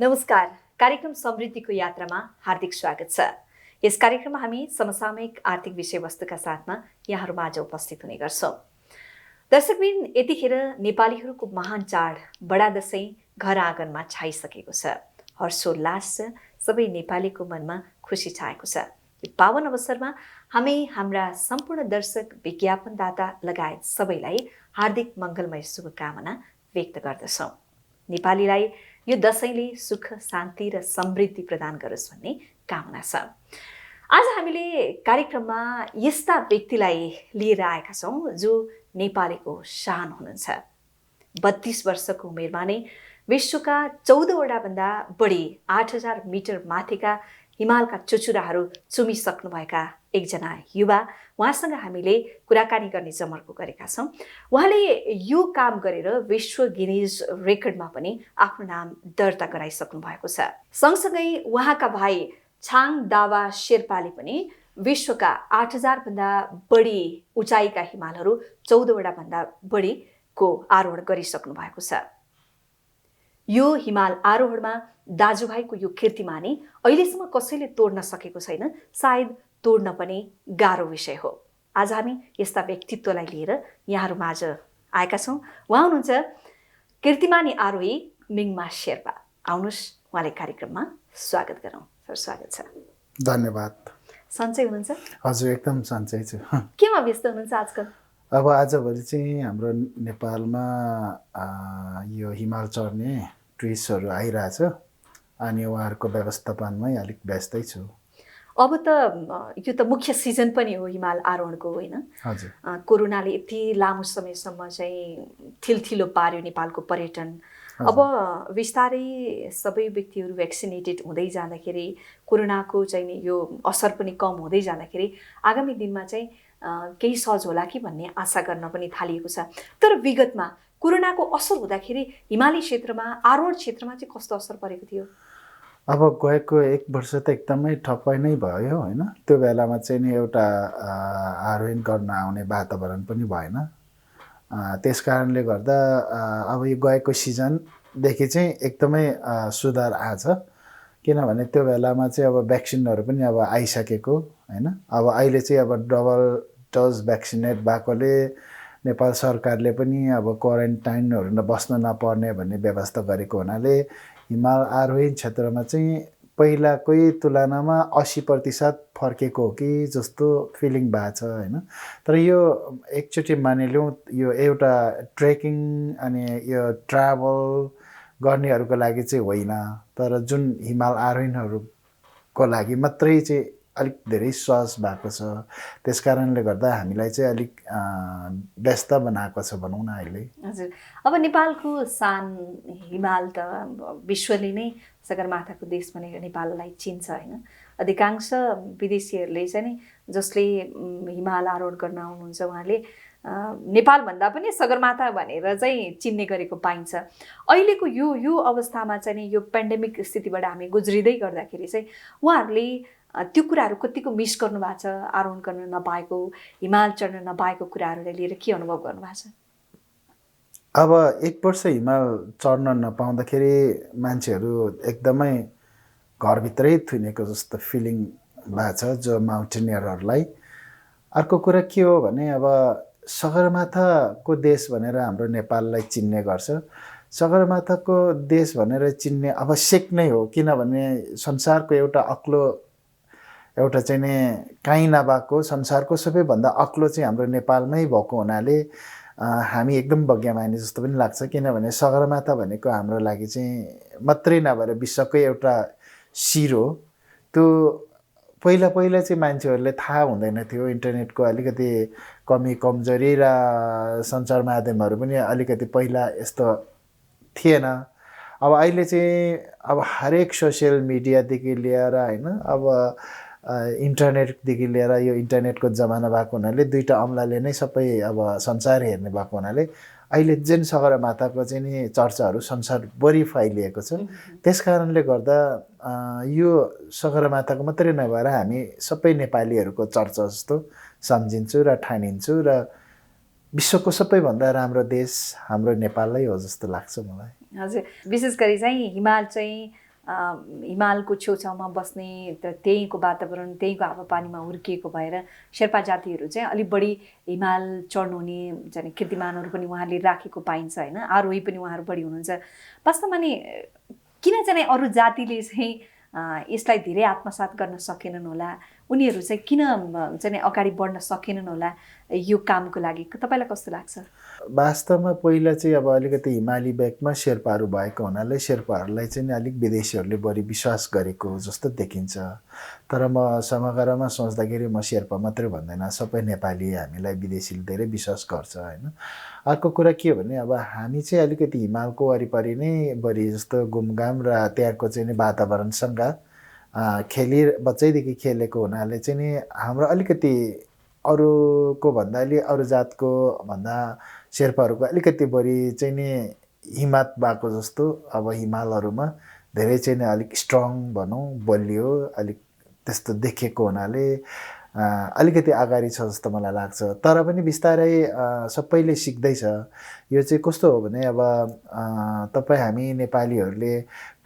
नमस्कार। कार्यक्रम समृद्धिको यात्रामा हार्दिक स्वागत छ। यस कार्यक्रममा हामी समसामयिक आर्थिक विषयवस्तुका साथमा यहाँहरूमाझ उपस्थित हुने गर्छौँ। दर्शकबिन, यतिखेर नेपालीहरूको महान चाड बडा दशैं घर आँगनमा छाइसकेको छ। हर्षोल्लास छ, सबै नेपालीको मनमा खुसी छाएको छ। यो पावन अवसरमा हामी हाम्रा सम्पूर्ण दर्शक, विज्ञापनदाता लगायत सबैलाई हार्दिक मङ्गलमय शुभकामना व्यक्त गर्दछौँ। नेपालीलाई यो दशैंले सुख, शान्ति र समृद्धि प्रदान गरोस् भन्ने कामना छ। आज हामीले कार्यक्रममा यस्ता व्यक्तिलाई लिएर आएका छौँ जो नेपालीको शान हुनुहुन्छ। 32 वर्षको उमेरमा नै विश्वका 14वटा भन्दा बढी 8000 मिटर माथिका हिमालका चुचुराहरू चुमिसक्नुभएका एकजना युवा, उहाँसँग हामीले कुराकानी गर्ने जमर्को गरेका छौँ। उहाँले यो काम गरेर विश्व गिनिज रेकर्डमा पनि आफ्नो नाम दर्ता गराइसक्नु भएको छ। सँगसँगै उहाँका भाइ छाङ दावा शेर्पाले पनि विश्वका 8000 भन्दा बढी उचाइका हिमालहरू 14वटा भन्दा बढीको आरोहण गरिसक्नु भएको छ। यो हिमाल आरोहणमा दाजुभाइको यो कीर्तिमानी अहिलेसम्म कसैले तोड्न सकेको छैन, सायद तोड्न पनि गाह्रो विषय हो। आज हामी यस्ता व्यक्तित्वलाई लिएर यहाँहरूमाझ आएका छौँ। उहाँ हुनुहुन्छ कीर्तिमानी आरोही मिङमा शेर्पा। आउनुहोस्, उहाँले कार्यक्रममा स्वागत गरौँ। सर, स्वागत छ। धन्यवाद। सन्चै हुनुहुन्छ? हजुर, एकदम सन्चै छु। केमा व्यस्त हुनुहुन्छ आजकल? अब आजभोलि चाहिँ हाम्रो नेपालमा यो हिमाल चढ्ने टुरिस्टहरू आइरहेछ, अनि उहाँहरूको व्यवस्थापनमै अलिक व्यस्तै छु। अब त यो त मुख्य सिजन पनि हो हिमाल आरोहणको, होइन? हजुर। कोरोनाले यति लामो समयसम्म चाहिँ थिलथिलो पार्यो नेपालको पर्यटन। अब बिस्तारै सबै व्यक्तिहरू भ्याक्सिनेटेड हुँदै जाँदाखेरि, कोरोनाको चाहिँ यो असर पनि कम हुँदै जाँदाखेरि आगामी दिनमा चाहिँ केही सहज होला कि भन्ने आशा गर्न पनि थालिएको छ। तर विगतमा कोरोनाको असर हुँदाखेरि हिमाली क्षेत्रमा, आरोहण क्षेत्रमा चाहिँ कस्तो असर परेको थियो? अब गएको 1 वर्ष त एकदमै ठप्पै नै भयो, होइन? त्यो बेलामा चाहिँ नि एउटा आरोहण गर्न आउने वातावरण पनि भएन। त्यस कारणले गर्दा अब यो गएको सिजनदेखि चाहिँ एकदमै सुधार आछ। किनभने त्यो बेलामा चाहिँ अब भ्याक्सिनहरू पनि अब आइसकेको, होइन? अब अहिले चाहिँ अब डबल डोज भ्याक्सिनेट भएकोले नेपाल सरकारले पनि अब क्वारेन्टाइनहरू बस्न नपर्ने भन्ने व्यवस्था गरेको हुनाले हिमाल आरोहण क्षेत्रमा चाहिँ पहिलाकै तुलनामा 80% फर्केको हो कि जस्तो फिलिङ भएको छ, होइन? तर यो एकचोटि मानिलिउँ, यो एउटा ट्रेकिङ अनि यो ट्राभल गर्नेहरूको लागि चाहिँ होइन, तर जुन हिमाल आरोहणहरूको लागि मात्रै चाहिँ अलिक धेरै सहज भएको छ। त्यस कारणले गर्दा हामीलाई चाहिँ अलिक व्यस्त बनाएको छ भनौँ न अहिले। हजुर। अब नेपालको सान हिमाल त विश्वले नै सगरमाथाको देश भनेर नेपाललाई चिन्छ, होइन? अधिकांश विदेशीहरूले चाहिँ नि जसले हिमाल आरोहण गर्न आउनुहुन्छ उहाँले नेपालभन्दा पनि सगरमाथा भनेर चाहिँ चिन्ने गरेको पाइन्छ। अहिलेको यो अवस्थामा चाहिँ नि यो पेन्डेमिक स्थितिबाट हामी गुज्रिँदै गर्दाखेरि चाहिँ उहाँहरूले त्यो कुराहरू कतिको मिस गर्नु भएको छ? आरोहण गर्न नपाएको, हिमाल चढ्न नपाएको कुराहरूलाई लिएर के अनुभव गर्नुभएको छ? अब 1 वर्ष हिमाल चढ्न नपाउँदाखेरि मान्छेहरू एकदमै घरभित्रै थुनेको जस्तो फिलिङ भएको छ जो माउन्टेनियरहरूलाई। अर्को कुरा के हो भने अब सगरमाथाको देश भनेर हाम्रो नेपाललाई चिन्ने गर्छ। सगरमाथाको देश भनेर चिन्ने आवश्यक नै हो, किनभने संसारको एउटा चाहिँ नि काहीँ नभएको संसारको सबैभन्दा अग्लो चाहिँ हाम्रो नेपालमै भएको हुनाले हामी एकदम भाग्यमानी जस्तो पनि लाग्छ। किनभने सगरमाथा भनेको हाम्रो लागि चाहिँ मात्रै नभएर विश्वकै एउटा शिर हो। त्यो पहिला चाहिँ मान्छेहरूले थाहा हुँदैन थियो। इन्टरनेटको अलिकति कमी कमजोरी र सञ्चार माध्यमहरू पनि अलिकति पहिला यस्तो थिएन। अब अहिले चाहिँ अब हरेक सोसियल मिडियादेखि लिएर, होइन, अब इन्टरनेटदेखि लिएर यो इन्टरनेटको जमाना भएको हुनाले दुईवटा अम्लाले नै सबै अब संसार हेर्ने भएको हुनाले अहिले जुन सगरमाथाको चाहिँ नि चर्चाहरू संसारभरि फैलिएको छ। त्यस कारणले गर्दा यो सगरमाथाको मात्रै नभएर हामी सबै नेपालीहरूको चर्चा जस्तो सम्झिन्छु र ठानिन्छु र विश्वको सबैभन्दा राम्रो देश हाम्रो नेपालै हो जस्तो लाग्छ मलाई। हजुर, विशेष गरी चाहिँ हिमाल चाहिँ हिमालको छेउछाउमा बस्ने त्यहीँको वातावरण त्यहीँको हावापानीमा हुर्किएको भएर शेर्पा जातिहरू चाहिँ अलिक बढी हिमाल चढ्नुहुने जाने कीर्तिमानहरू पनि उहाँले राखेको पाइन्छ होइन, आरोही पनि उहाँहरू बढी हुनुहुन्छ। वास्तवमा नि किन चाहिँ अरू जातिले चाहिँ यसलाई धेरै आत्मसात गर्न सकेनन् होला, उनीहरू चाहिँ किन चाहिँ अगाडि बढ्न सकेनन् होला यो कामको लागि, तपाईँलाई कस्तो लाग्छ? वास्तवमा पहिला चाहिँ अब अलिकति हिमाली ब्याकमा शेर्पाहरू भएको हुनाले शेर्पाहरूलाई चाहिँ अलिक विदेशीहरूले बढी विश्वास गरेको जस्तो देखिन्छ। तर म समग्रमा सोच्दाखेरि म शेर्पा मात्रै भन्दैन, सबै नेपाली हामीलाई विदेशीले धेरै विश्वास गर्छ होइन। अर्को कुरा के हो भने अब हामी चाहिँ अलिकति हिमालको वरिपरि नै बढी जस्तो घुमघाम र त्यहाँको चाहिँ वातावरणसँग बच्चैदेखि खेलेको हुनाले चाहिँ नि हाम्रो अलिकति अरूको भन्दा अलि अरू जातको भन्दा शेर्पाहरूको अलिकति बढी चाहिँ नि हिम्मत भएको जस्तो अब हिमालहरूमा धेरै चाहिँ अलिक स्ट्रङ भनौँ, बलियो अलिक त्यस्तो देखेको हुनाले अलिकति अगाडि छ जस्तो मलाई लाग्छ। तर पनि बिस्तारै सबैले सिक्दैछ। यो चाहिँ कस्तो हो भने अब हामी नेपालीहरूले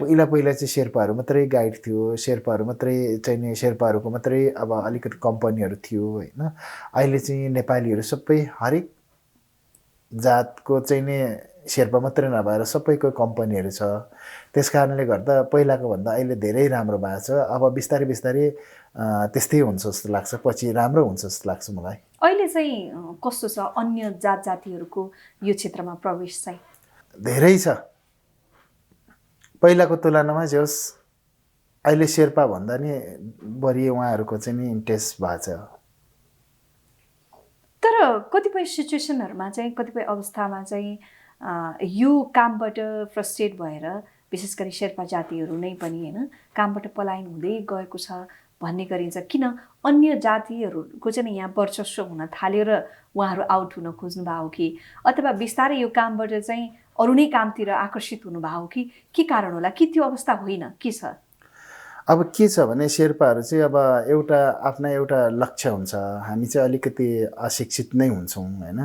पहिला चाहिँ शेर्पाहरू मात्रै गाइड थियो, शेर्पाहरू मात्रै चाहिँ शेर्पाहरूको मात्रै अब अलिकति कम्पनीहरू थियो होइन। अहिले चाहिँ नेपालीहरू सबै हरेक जातको चाहिँ नि शेर्पा मात्रै नभएर सबैको कम्पनीहरू छ। त्यस कारणले गर्दा पहिलाको भन्दा अहिले धेरै राम्रो भएको छ। अब बिस्तारै त्यस्तै हुन्छ जस्तो लाग्छ, पछि राम्रो हुन्छ जस्तो लाग्छ मलाई। अहिले चाहिँ कस्तो छ अन्य जातिहरूको यो क्षेत्रमा प्रवेश चाहिँ? धेरै छ, पहिलाको तुलनामा जे होस् अहिले शेर्पा भन्दा नि बढी उहाँहरूको चाहिँ नि इन्ट्रेस्ट भएको छ। तर कतिपय सिचुएसनहरूमा चाहिँ कतिपय अवस्थामा चाहिँ यो कामबाट फ्रस्ट्रेट भएर विशेष गरी शेर्पा जातिहरू नै पनि होइन कामबाट पलायन हुँदै गएको छ भन्ने गरिन्छ। किन अन्य जातिहरूको चाहिँ यहाँ वर्चस्व हुन थाल्यो र उहाँहरू आउट हुन खोज्नु भएको कि, अथवा बिस्तारै यो कामबाट चाहिँ अरू नै कामतिर आकर्षित हुनुभयो कि के कारण होला, कि त्यो अवस्था होइन, के छ? अब के छ भने शेर्पाहरू चाहिँ अब एउटा लक्ष्य हुन्छ। हामी चाहिँ अलिकति अशिक्षित नै हुन्छौँ होइन,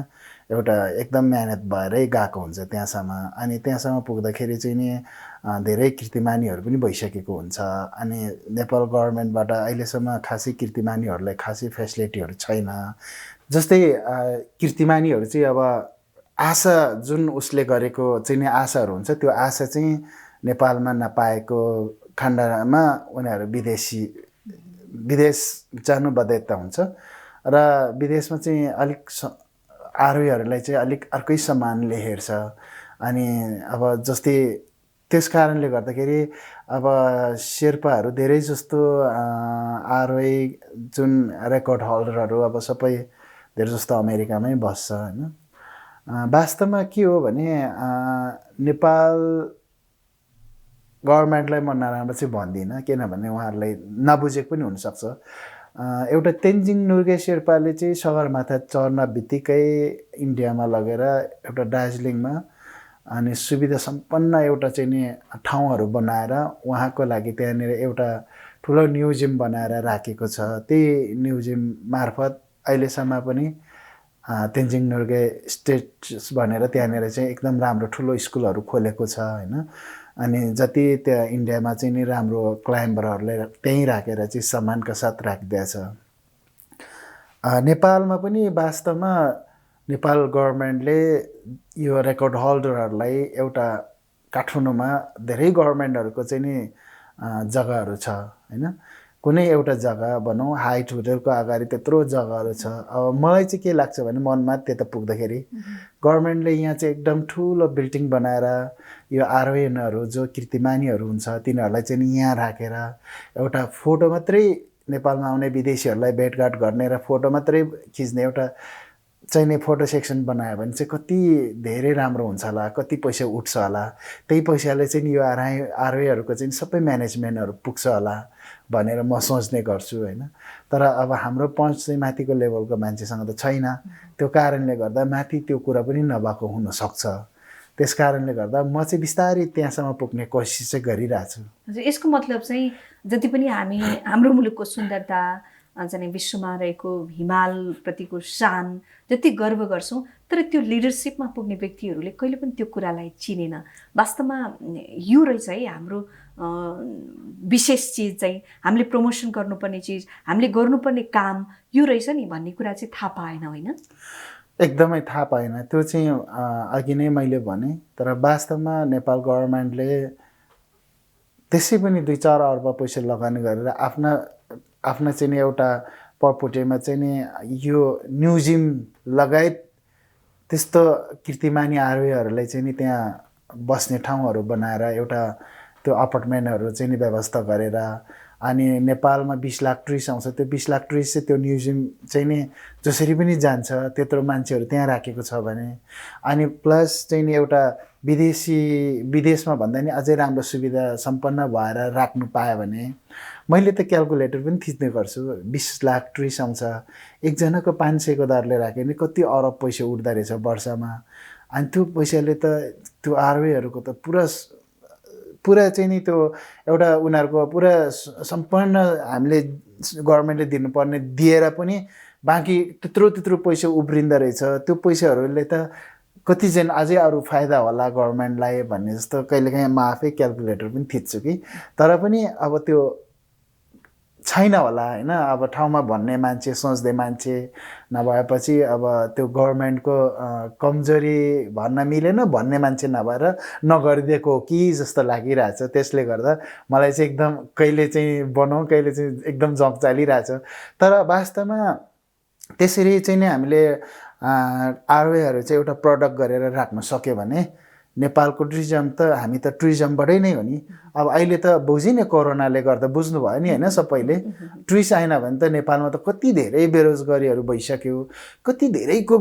एउटा एकदम मेहनत भएरै गएको हुन्छ त्यहाँसम्म। अनि त्यहाँसम्म पुग्दाखेरि चाहिँ नि धेरै कीर्तिमानीहरू पनि भइसकेको हुन्छ। अनि नेपाल गभर्मेन्टबाट अहिलेसम्म खासै कीर्तिमानीहरूलाई खासै फेसिलिटीहरू छैन। जस्तै कीर्तिमानीहरू चाहिँ अब आशा जुन उसले गरेको चाहिँ नि आशाहरू हुन्छ, त्यो आशा चाहिँ नेपालमा नपाएको खण्डमा उनीहरू विदेश जानु बाध्यता हुन्छ र विदेशमा चाहिँ अलिक आरोहीहरूलाई चाहिँ अलिक अर्कै सम्मानले हेर्छ। अनि अब जस्तै त्यस कारणले गर्दाखेरि अब शेर्पाहरू धेरै जस्तो आरोही जुन रेकर्ड होल्डरहरू अब सबै धेरै जस्तो अमेरिकामै बस्छ होइन। वास्तवमा के हो भने नेपाल गभर्मेन्टलाई म नराम्रो चाहिँ भन्दिनँ, किनभने उहाँहरूलाई नबुझेको पनि हुनसक्छ। एउटा तेन्जिङ नोर्गे शेर्पाले चाहिँ सगरमाथा चढ्न बित्तिकै इन्डियामा लगेर एउटा दार्जिलिङमा अनि सुविधा सम्पन्न एउटा चाहिँ नि ठाउँहरू बनाएर उहाँको लागि त्यहाँनिर एउटा ठुलो म्युजियम बनाएर राखेको छ। त्यही म्युजियम मार्फत अहिलेसम्म पनि तेन्जिङ नोर्गे स्टेट्स भनेर त्यहाँनिर चाहिँ एकदम राम्रो ठुलो स्कुलहरू खोलेको छ होइन। अनि जति त्यहाँ इन्डियामा चाहिँ नि राम्रो क्लाइम्बरहरूले त्यहीँ राखेर चाहिँ सम्मानका साथ राखिदिएछ। नेपालमा पनि वास्तवमा नेपाल गभर्मेन्टले यो रेकर्ड होल्डरहरूलाई एउटा काठमाडौँमा धेरै गभर्मेन्टहरूको चाहिँ नि जग्गाहरू छ होइन। कुनै एउटा जग्गा भनौँ हाइट होटलको अगाडि त्यत्रो जग्गाहरू छ। अब मलाई चाहिँ के लाग्छ भने मनमा त्यता पुग्दाखेरि गभर्मेन्टले यहाँ चाहिँ एकदम ठुलो बिल्डिङ बनाएर यो आरोहणहरू जो कीर्तिमानीहरू हुन्छ तिनीहरूलाई चाहिँ यहाँ राखेर एउटा फोटो मात्रै नेपालमा आउने विदेशीहरूलाई भेटघाट गर्ने र फोटो मात्रै खिच्ने एउटा चाहिने फोटो सेक्सन बनायो भने चाहिँ कति धेरै राम्रो हुन्छ होला, कति पैसा उठ्छ होला। त्यही पैसाले चाहिँ यो आरोहीहरूको चाहिँ सबै म्यानेजमेन्टहरू पुग्छ होला भनेर म सोच्ने गर्छु होइन। तर अब हाम्रो पहुँच चाहिँ माथिको लेभलको मान्छेसँग त छैन, त्यो कारणले गर्दा माथि त्यो कुरा पनि नभएको हुनसक्छ। त्यस कारणले गर्दा म चाहिँ बिस्तारै त्यहाँसम्म पुग्ने कोसिस चाहिँ गरिरहेको छु। हजुर, यसको मतलब चाहिँ जति पनि हामी हाम्रो मुलुकको सुन्दरता चाहिँ विश्वमा रहेको हिमालप्रतिको शान जति गर्व गर्छौँ तर त्यो लिडरसिपमा पुग्ने व्यक्तिहरूले कहिले पनि त्यो कुरालाई चिनेन। वास्तवमा यो रहेछ है हाम्रो विशेष चिज चाहिँ, हामीले प्रमोसन गर्नुपर्ने चिज, हामीले गर्नुपर्ने काम यो रहेछ नि भन्ने कुरा चाहिँ थाहा पाएन, होइन? एकदमै थाहा पाएन। त्यो चाहिँ अघि नै मैले भने, तर वास्तवमा नेपाल गभर्मेन्टले त्यसै पनि 2-4 अर्ब पैसा लगानी गरेर आफ्ना चाहिँ नि एउटा पर्पोटेमा चाहिँ नि यो म्युजियम लगायत त्यस्तो कीर्तिमानी आरोहीहरूलाई चाहिँ नि त्यहाँ बस्ने ठाउँहरू बनाएर एउटा त्यो अपार्टमेन्टहरू चाहिँ नि व्यवस्था गरेर, अनि नेपालमा 20 लाख टुरिस्ट आउँछ, त्यो 20 लाख टुरिस्ट चाहिँ त्यो म्युजियम चाहिँ नि जसरी पनि जान्छ त्यत्रो मान्छेहरू त्यहाँ राखेको छ भने, अनि प्लस चाहिँ नि एउटा विदेशमा भन्दा नि अझै राम्रो सुविधा सम्पन्न भएर राख्नु पायो भने, मैले त क्यालकुलेटर पनि थिच्ने गर्छु, 20 लाख टुरिस्ट आउँछ, एकजनाको 500 को दरले राख्यो भने कति अरब पैसा उठ्दो रहेछ वर्षमा। अनि त्यो पैसाले त त्यो आरओईहरूको त पुरा चाहिँ नि त्यो एउटा उनीहरूको पुरा सम्पूर्ण हामीले गभर्मेन्टले दिनुपर्ने दिएर पनि बाँकी त्यत्रो पैसा उब्रिँदो रहेछ। त्यो पैसाहरूले त कतिजना अझै अरू फाइदा होला गभर्मेन्टलाई भन्ने जस्तो कहिलेकाहीँ म आफै क्यालकुलेटर पनि थिच्छु कि, तर पनि अब त्यो छैन होला, होइन? अब ठाउँमा भन्ने मान्छे, सोच्दै मान्छे नभएपछि अब त्यो गभर्मेन्टको कमजोरी भन्न मिलेन, भन्ने मान्छे नभएर नगरिदिएको हो कि जस्तो लागिरहेछ। त्यसले गर्दा मलाई चाहिँ एकदम कहिले चाहिँ बनाउँ, कहिले चाहिँ एकदम जग चालिरहेछ। तर वास्तवमा त्यसरी चाहिँ नि हामीले आरओईहरू चाहिँ एउटा प्रडक्ट गरेर राख्न सक्यो भने नेपालको टुरिज्म त हामी त टुरिज्मबाटै नै हो नि। अब अहिले त बुझ्यो नि, कोरोनाले गर्दा बुझ्नु भयो नि, होइन? सबैले टुरिस्ट आएन भने त नेपालमा त कति धेरै बेरोजगारीहरू भइसक्यो, कति धेरैको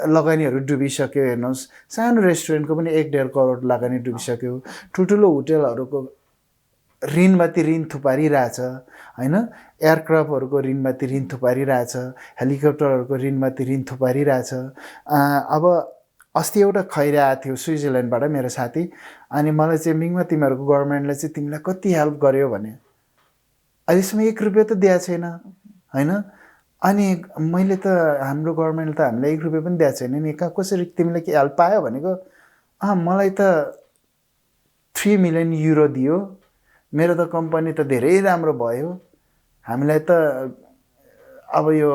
लगानीहरू डुबिसक्यो। हेर्नुहोस्, सानो रेस्टुरेन्टको पनि 1-1.5 करोड लगानी डुबिसक्यो, ठुल्ठुलो होटेलहरूको ऋणमाथि ऋण थुपारिरहेछ, होइन? एयरक्राफ्टहरूको ऋणमाथि ऋण थुपारिरहेछ, हेलिकप्टरहरूको ऋणमाथि ऋण थुपारिरहेछ। अब अस्ति एउटा खैरे आएको थियो स्विजरल्यान्डबाट मेरो साथी, अनि मलाई चाहिँ मिङमा तिमीहरूको गभर्मेन्टले चाहिँ तिमीलाई कति हेल्प गर्यो भने, अहिलेसम्म 1 रुपियाँ त दिएको छैन, होइन? अनि मैले त हाम्रो गभर्मेन्टले त हामीलाई 1 रुपियाँ पनि दिएको छैन नि, कहाँ कसरी तिमीले के हेल्प पायो भनेको, मलाई त 3 मिलियन युरो दियो, मेरो त कम्पनी त धेरै राम्रो भयो, हामीलाई त अब यो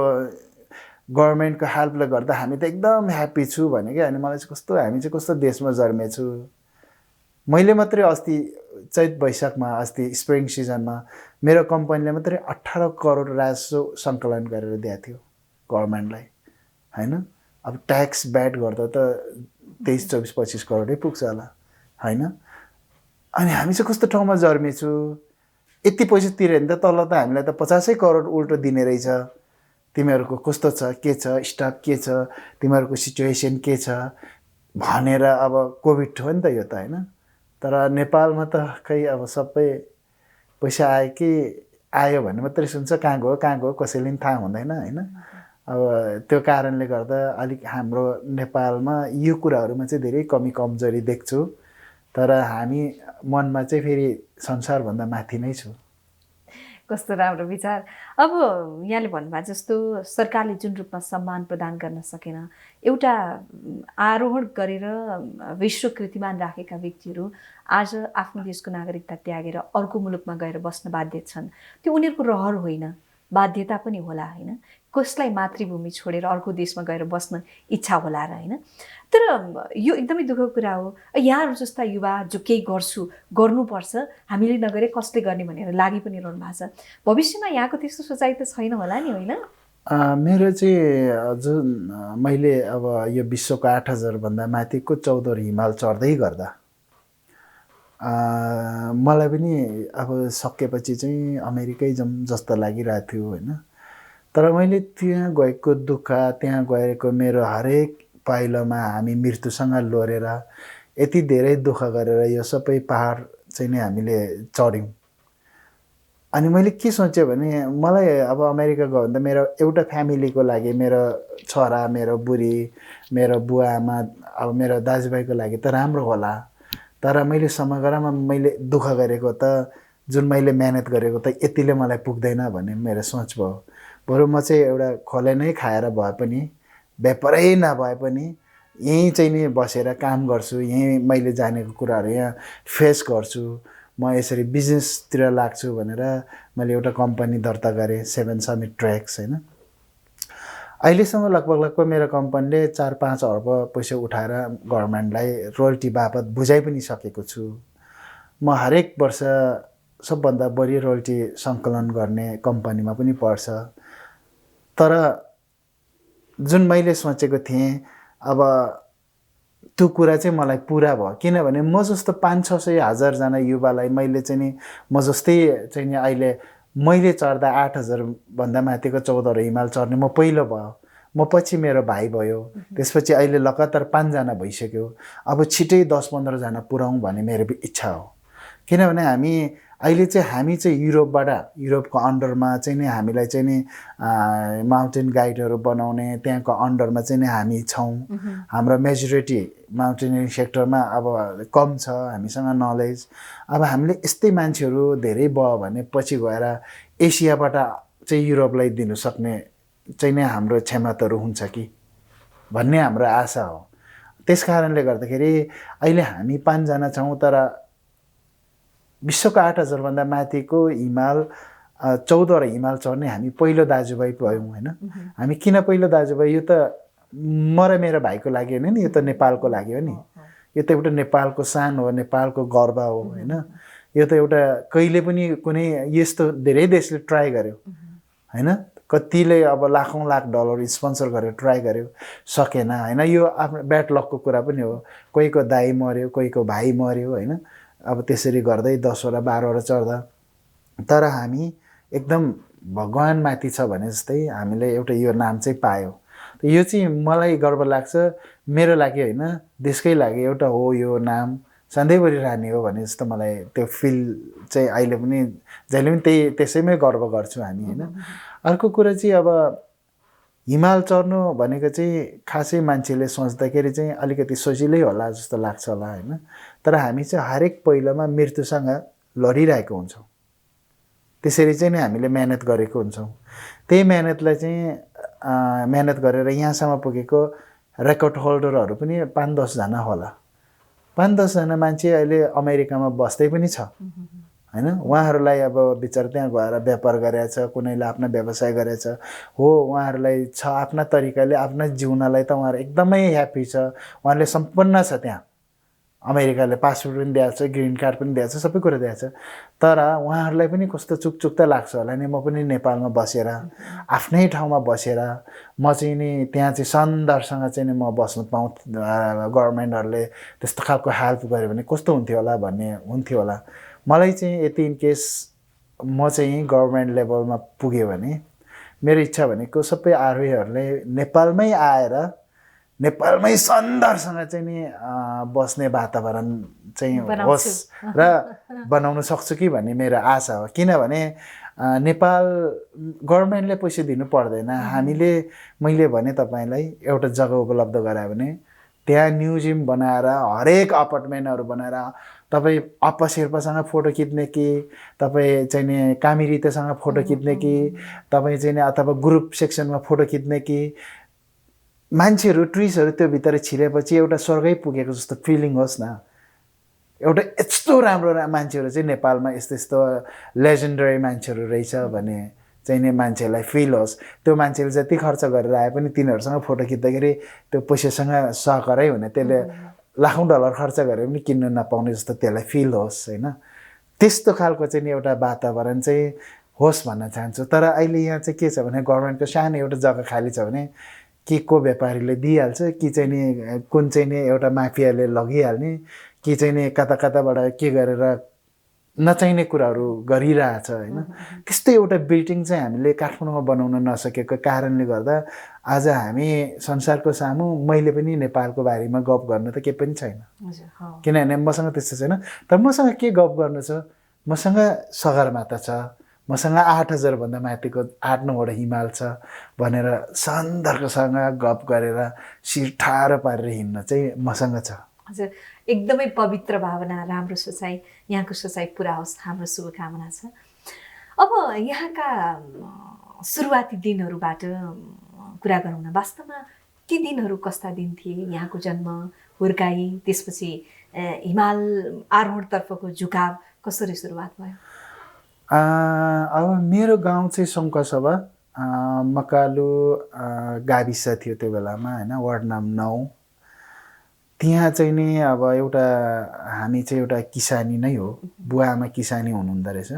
गभर्मेन्टको हेल्पले गर्दा हामी त एकदम ह्याप्पी छु भने क्या। अनि मलाई चाहिँ हामी चाहिँ कस्तो देशमा जन्मेछु। मैले मात्रै अस्ति चैत वैशाखमा, अस्ति स्प्रिङ सिजनमा मेरो कम्पनीले मात्रै 18 करोड राजस्व सङ्कलन गरेर दिएको थियो गभर्मेन्टलाई, होइन? अब ट्याक्स ब्याट गर्दा त 23-24-25 करोडै पुग्छ होला, होइन? अनि हामी चाहिँ कस्तो ठाउँमा जन्मेछु, यति पैसा तिर्यो भने त तल त हामीलाई त 50 करोड उल्टो दिने रहेछ। तिमीहरूको कस्तो छ, के छ, स्टाफ के छ, तिमीहरूको सिचुएसन के छ भनेर। अब कोभिड हो नि त यो त, होइन? तर नेपालमा त खै अब सबै पैसा आयो कि आयो भन्ने मात्रै सुन्छ, कहाँ गयो कसैले पनि थाहा हुँदैन, होइन? अब त्यो कारणले गर्दा अलिक हाम्रो नेपालमा यो कुराहरूमा चाहिँ धेरै कमजोरी देख्छु। तर हामी मनमा चाहिँ फेरि संसारभन्दा माथि नै छु। कस्तो राम्रो विचार। अब यहाँले भन्नुभएको जस्तो सरकारले जुन रूपमा सम्मान प्रदान गर्न सकेन, एउटा आरोहण गरेर विश्व कीर्तिमान राखेका व्यक्तिहरू आज आफ्नो देशको नागरिकता त्यागेर अर्को मुलुकमा गएर बस्न बाध्य छन्। त्यो उनीहरूको रहर होइन, बाध्यता पनि होला, होइन? कसलाई मातृभूमि छोडेर अर्को देशमा गएर बस्न इच्छा होला र, होइन? तर यो एकदमै दुःखको कुरा हो। यहाँहरू जस्ता युवा जो केही गर्नुपर्छ, हामीले नगरे कसले गर्ने भनेर लागि पनि रहनु भएको छ। भविष्यमा यहाँको त्यस्तो सोचाइ त छैन होला नि, होइन? मेरो चाहिँ जुन मैले अब यो विश्वको 8000 भन्दा माथिको 14 हिमाल चढ्दै गर्दा मलाई पनि अब सकेपछि चाहिँ अमेरिकै जाउँ जस्तो लागिरहेको थियो, होइन? तर मैले त्यहाँ गएको दुःख, त्यहाँ गएको मेरो हरेक पाइलोमा हामी मृत्युसँग लडेर यति धेरै दुःख गरेर यो सबै पहाड चाहिँ नि हामीले चढ्यौँ। अनि मैले के सोचेँ भने मलाई अब अमेरिका गयो भने त मेरो एउटा फ्यामिलीको लागि, मेरो छोरा, मेरो बुढी, मेरो बुवा आमा, अब मेरो दाजुभाइको लागि त राम्रो होला। तर मैले समग्रमा मैले दुःख गरेको त, जुन मैले मेहनत गरेको त यतिले मलाई पुग्दैन भन्ने मेरो सोच भयो। बरु म चाहिँ एउटा खोले नै खाएर भए पनि, व्यापारै नभए पनि यहीँ चाहिँ नि बसेर काम गर्छु, यहीँ मैले जानेको कुराहरू यहाँ फेस गर्छु, म यसरी बिजनेसतिर लाग्छु भनेर मैले एउटा कम्पनी दर्ता गरेँ, 7 समिट ट्र्याक्स होइन। अहिलेसम्म लगभग मेरो कम्पनीले 4-5 अर्ब पैसा उठाएर गभर्मेन्टलाई रोयल्टी बापत बुझाइ पनि सकेको छु। म हरेक वर्ष सबभन्दा बढी रोयल्टी सङ्कलन गर्ने कम्पनीमा पनि पर्छ। तर जुन मैले सोचेको थिएँ अब त्यो कुरा चाहिँ मलाई पुरा भयो, किनभने म जस्तो 500-600 युवालाई मैले चाहिँ नि म जस्तै चाहिँ नि अहिले मैले चढ्दा 8000 भन्दा माथिको 14 हिमाल चढ्ने म पहिलो भयो, म पछि मेरो भाइ भयो, त्यसपछि अहिले लगातार 5 जना भइसक्यो। अब छिटै 10-15 जना पुऱ्याउँ भन्ने मेरो इच्छा हो, किनभने हामी चाहिँ युरोपको अन्डरमा चाहिँ नि हामीलाई चाहिँ नि माउन्टेन गाइडहरू बनाउने त्यहाँको अन्डरमा चाहिँ नि हामी छौँ। हाम्रो मेजोरिटी माउन्टेनियरिङ सेक्टरमा अब कम छ हामीसँग नलेज। अब हामीले यस्तै मान्छेहरू धेरै भयो भने पछि गएर एसियाबाट चाहिँ युरोपलाई दिनु सक्ने चाहिँ नै हाम्रो क्षमताहरू हुन्छ कि भन्ने हाम्रो आशा हो। त्यस कारणले गर्दाखेरि अहिले हामी 5 जना छौँ, तर विश्वको 8000 भन्दा माथिको हिमाल 14 हिमाल चढ्ने हामी पहिलो दाजुभाइ भयौँ होइन। हामी किन पहिलो दाजुभाइ, यो त म र मेरो भाइको लागि होइन नि, यो त नेपालको लागि हो नि। यो त एउटा नेपालको शान हो, नेपालको गर्व हो होइन। यो त एउटा कहिले पनि कुनै यस्तो धेरै देशले ट्राई गर्यो होइन, कतिले अब लाख डलर स्पोन्सर गरेर ट्राई गर्यो, सकेन होइन। यो आफ्नो ब्याड लकको कुरा पनि हो, कोहीको दाइ मर्यो, कोहीको भाइ मर्यो होइन। अब त्यसरी गर्दै 10वटा 12वटा चढ्दा, तर हामी एकदम भगवान् माथि छ भने जस्तै हामीले एउटा यो नाम चाहिँ पायौँ। यो चाहिँ मलाई गर्व लाग्छ, मेरो लागि होइन देशकै लागि एउटा हो यो नाम, सधैँभरि रहने हो भने जस्तो मलाई त्यो फिल चाहिँ अहिले पनि जहिले पनि त्यसैमै गर्व गर्छु हामी होइन। अर्को कुरा चाहिँ अब हिमाल चढ्नु भनेको चाहिँ खासै मान्छेले सोच्दाखेरि चाहिँ अलिकति सजिलै होला जस्तो लाग्छ होला होइन। तर हामी चाहिँ हरेक पहिलामा मृत्युसँग लडिरहेको हुन्छौँ, त्यसरी चाहिँ नि हामीले मेहनत गरेको हुन्छौँ। त्यही मेहनतलाई चाहिँ मेहनत गरेर यहाँसम्म पुगेको रेकर्ड होल्डरहरू पनि 5-10 जना होला। 5-10 जना मान्छे अहिले अमेरिकामा बस्दै पनि छ होइन। उहाँहरूलाई अब बिचार त्यहाँ गएर व्यापार गरेछ, कुनैले आफ्ना व्यवसाय गरेछ हो, उहाँहरूलाई छ आफ्ना तरिकाले आफ्ना जिउनलाई त उहाँहरू एकदमै ह्याप्पी छ, उहाँहरूले सम्पन्न छ। त्यहाँ अमेरिकाले पासपोर्ट पनि दिएको छ, ग्रिन कार्ड पनि दिएको छ, सबै कुरा दिएको छ। तर उहाँहरूलाई पनि कस्तो चुक त लाग्छ होला नि, म पनि नेपालमा बसेर आफ्नै ठाउँमा बसेर म चाहिँ नि त्यहाँ चाहिँ सन्दरसँग चाहिँ नि म बस्नु पाऊँ, गभर्मेन्टहरूले त्यस्तो खालको हेल्प गर्यो भने कस्तो हुन्थ्यो होला भन्ने हुन्थ्यो होला। मलाई चाहिँ यति इनकेस म चाहिँ गभर्मेन्ट लेभलमा पुग्यो भने मेरो इच्छा भनेको सबै आरोहीहरूले नेपालमै आएर नेपालमै सन्दरसँग चाहिँ नि बस्ने वातावरण चाहिँ होस् र बनाउन सक्छु कि भन्ने मेरो आशा हो। किनभने नेपाल गभर्मेन्टले पैसा दिनु पर्दैन, हामीले मैले भने तपाईँलाई एउटा जग्गा उपलब्ध गरायो भने त्यहाँ म्युजियम बनाएर हरेक अपार्टमेन्टहरू बनाएर तपाईँ अप्पा शेर्पासँग फोटो खिच्ने कि तपाईँ चाहिँ नि कामिरितेसँग फोटो खिच्ने कि तपाईँ चाहिँ नि अथवा ग्रुप सेक्सनमा फोटो खिच्ने कि मान्छेहरू टुरिस्टहरू त्यो भित्र छिरेपछि एउटा स्वर्गै पुगेको जस्तो फिलिङ होस् न। एउटा यस्तो राम्रो मान्छेहरू चाहिँ नेपालमा यस्तो लेजेन्डरी मान्छेहरू रहेछ भने चाहिँ नि मान्छेलाई फिल होस्। त्यो मान्छेले जति खर्च गरेर आए पनि तिनीहरूसँग फोटो खिच्दाखेरि त्यो पैसासँग सहकरै हुने, त्यसले लाखौँ डलर खर्च गरे पनि किन्न नपाउने जस्तो त्यसलाई फिल होस् होइन। त्यस्तो खालको चाहिँ नि एउटा वातावरण चाहिँ होस् भन्न चाहन्छु। तर अहिले यहाँ चाहिँ के छ भने गभर्मेन्टको सानो एउटा जग्गा खाली छ भने कि को व्यापारीले दिइहाल्छ, कि चाहिँ नि कुन चाहिँ नि एउटा माफियाले लगिहाल्ने, कि चाहिँ नि कताबाट के गरेर नचाहिने कुराहरू गरिरहेछ होइन। त्यस्तै एउटा बिल्डिङ चाहिँ हामीले काठमाडौँमा बनाउन नसकेको कारणले गर्दा आज हामी संसारको सामु मैले पनि नेपालको बारेमा गफ गर्न त केही पनि छैन, किनभने मसँग त्यस्तो छैन। तर मसँग के गफ गर्नु छ, मसँग सगरमाथा छ, मसँग 8000 भन्दा माथिको 8-9वटा हिमाल छ भनेर सन्दर्भसँग गफ गरेर शिर ठाडो पारेर हिँड्न चाहिँ मसँग छ। हजुर, एकदमै पवित्र भावना, राम्रो सोचाइ, यहाँको सोचाइ पुरा होस्, हाम्रो शुभकामना छ। अब यहाँका सुरुवाती दिनहरूबाट कुरा गरौँ न। वास्तवमा ती दिनहरू कस्ता दिन थिए? यहाँको जन्म, हुर्काई, त्यसपछि हिमाल आरोहणतर्फको झुकाव कसरी सुरुवात भयो? अब मेरो गाउँ चाहिँ सङ्खसभा मकालु गाविस थियो त्यो बेलामा होइन, वार्ड नम्बर 9। त्यहाँ चाहिँ नि अब हामी चाहिँ एउटा किसानी नै हो, बुवा आमा किसानी हुनुहुँदो रहेछ।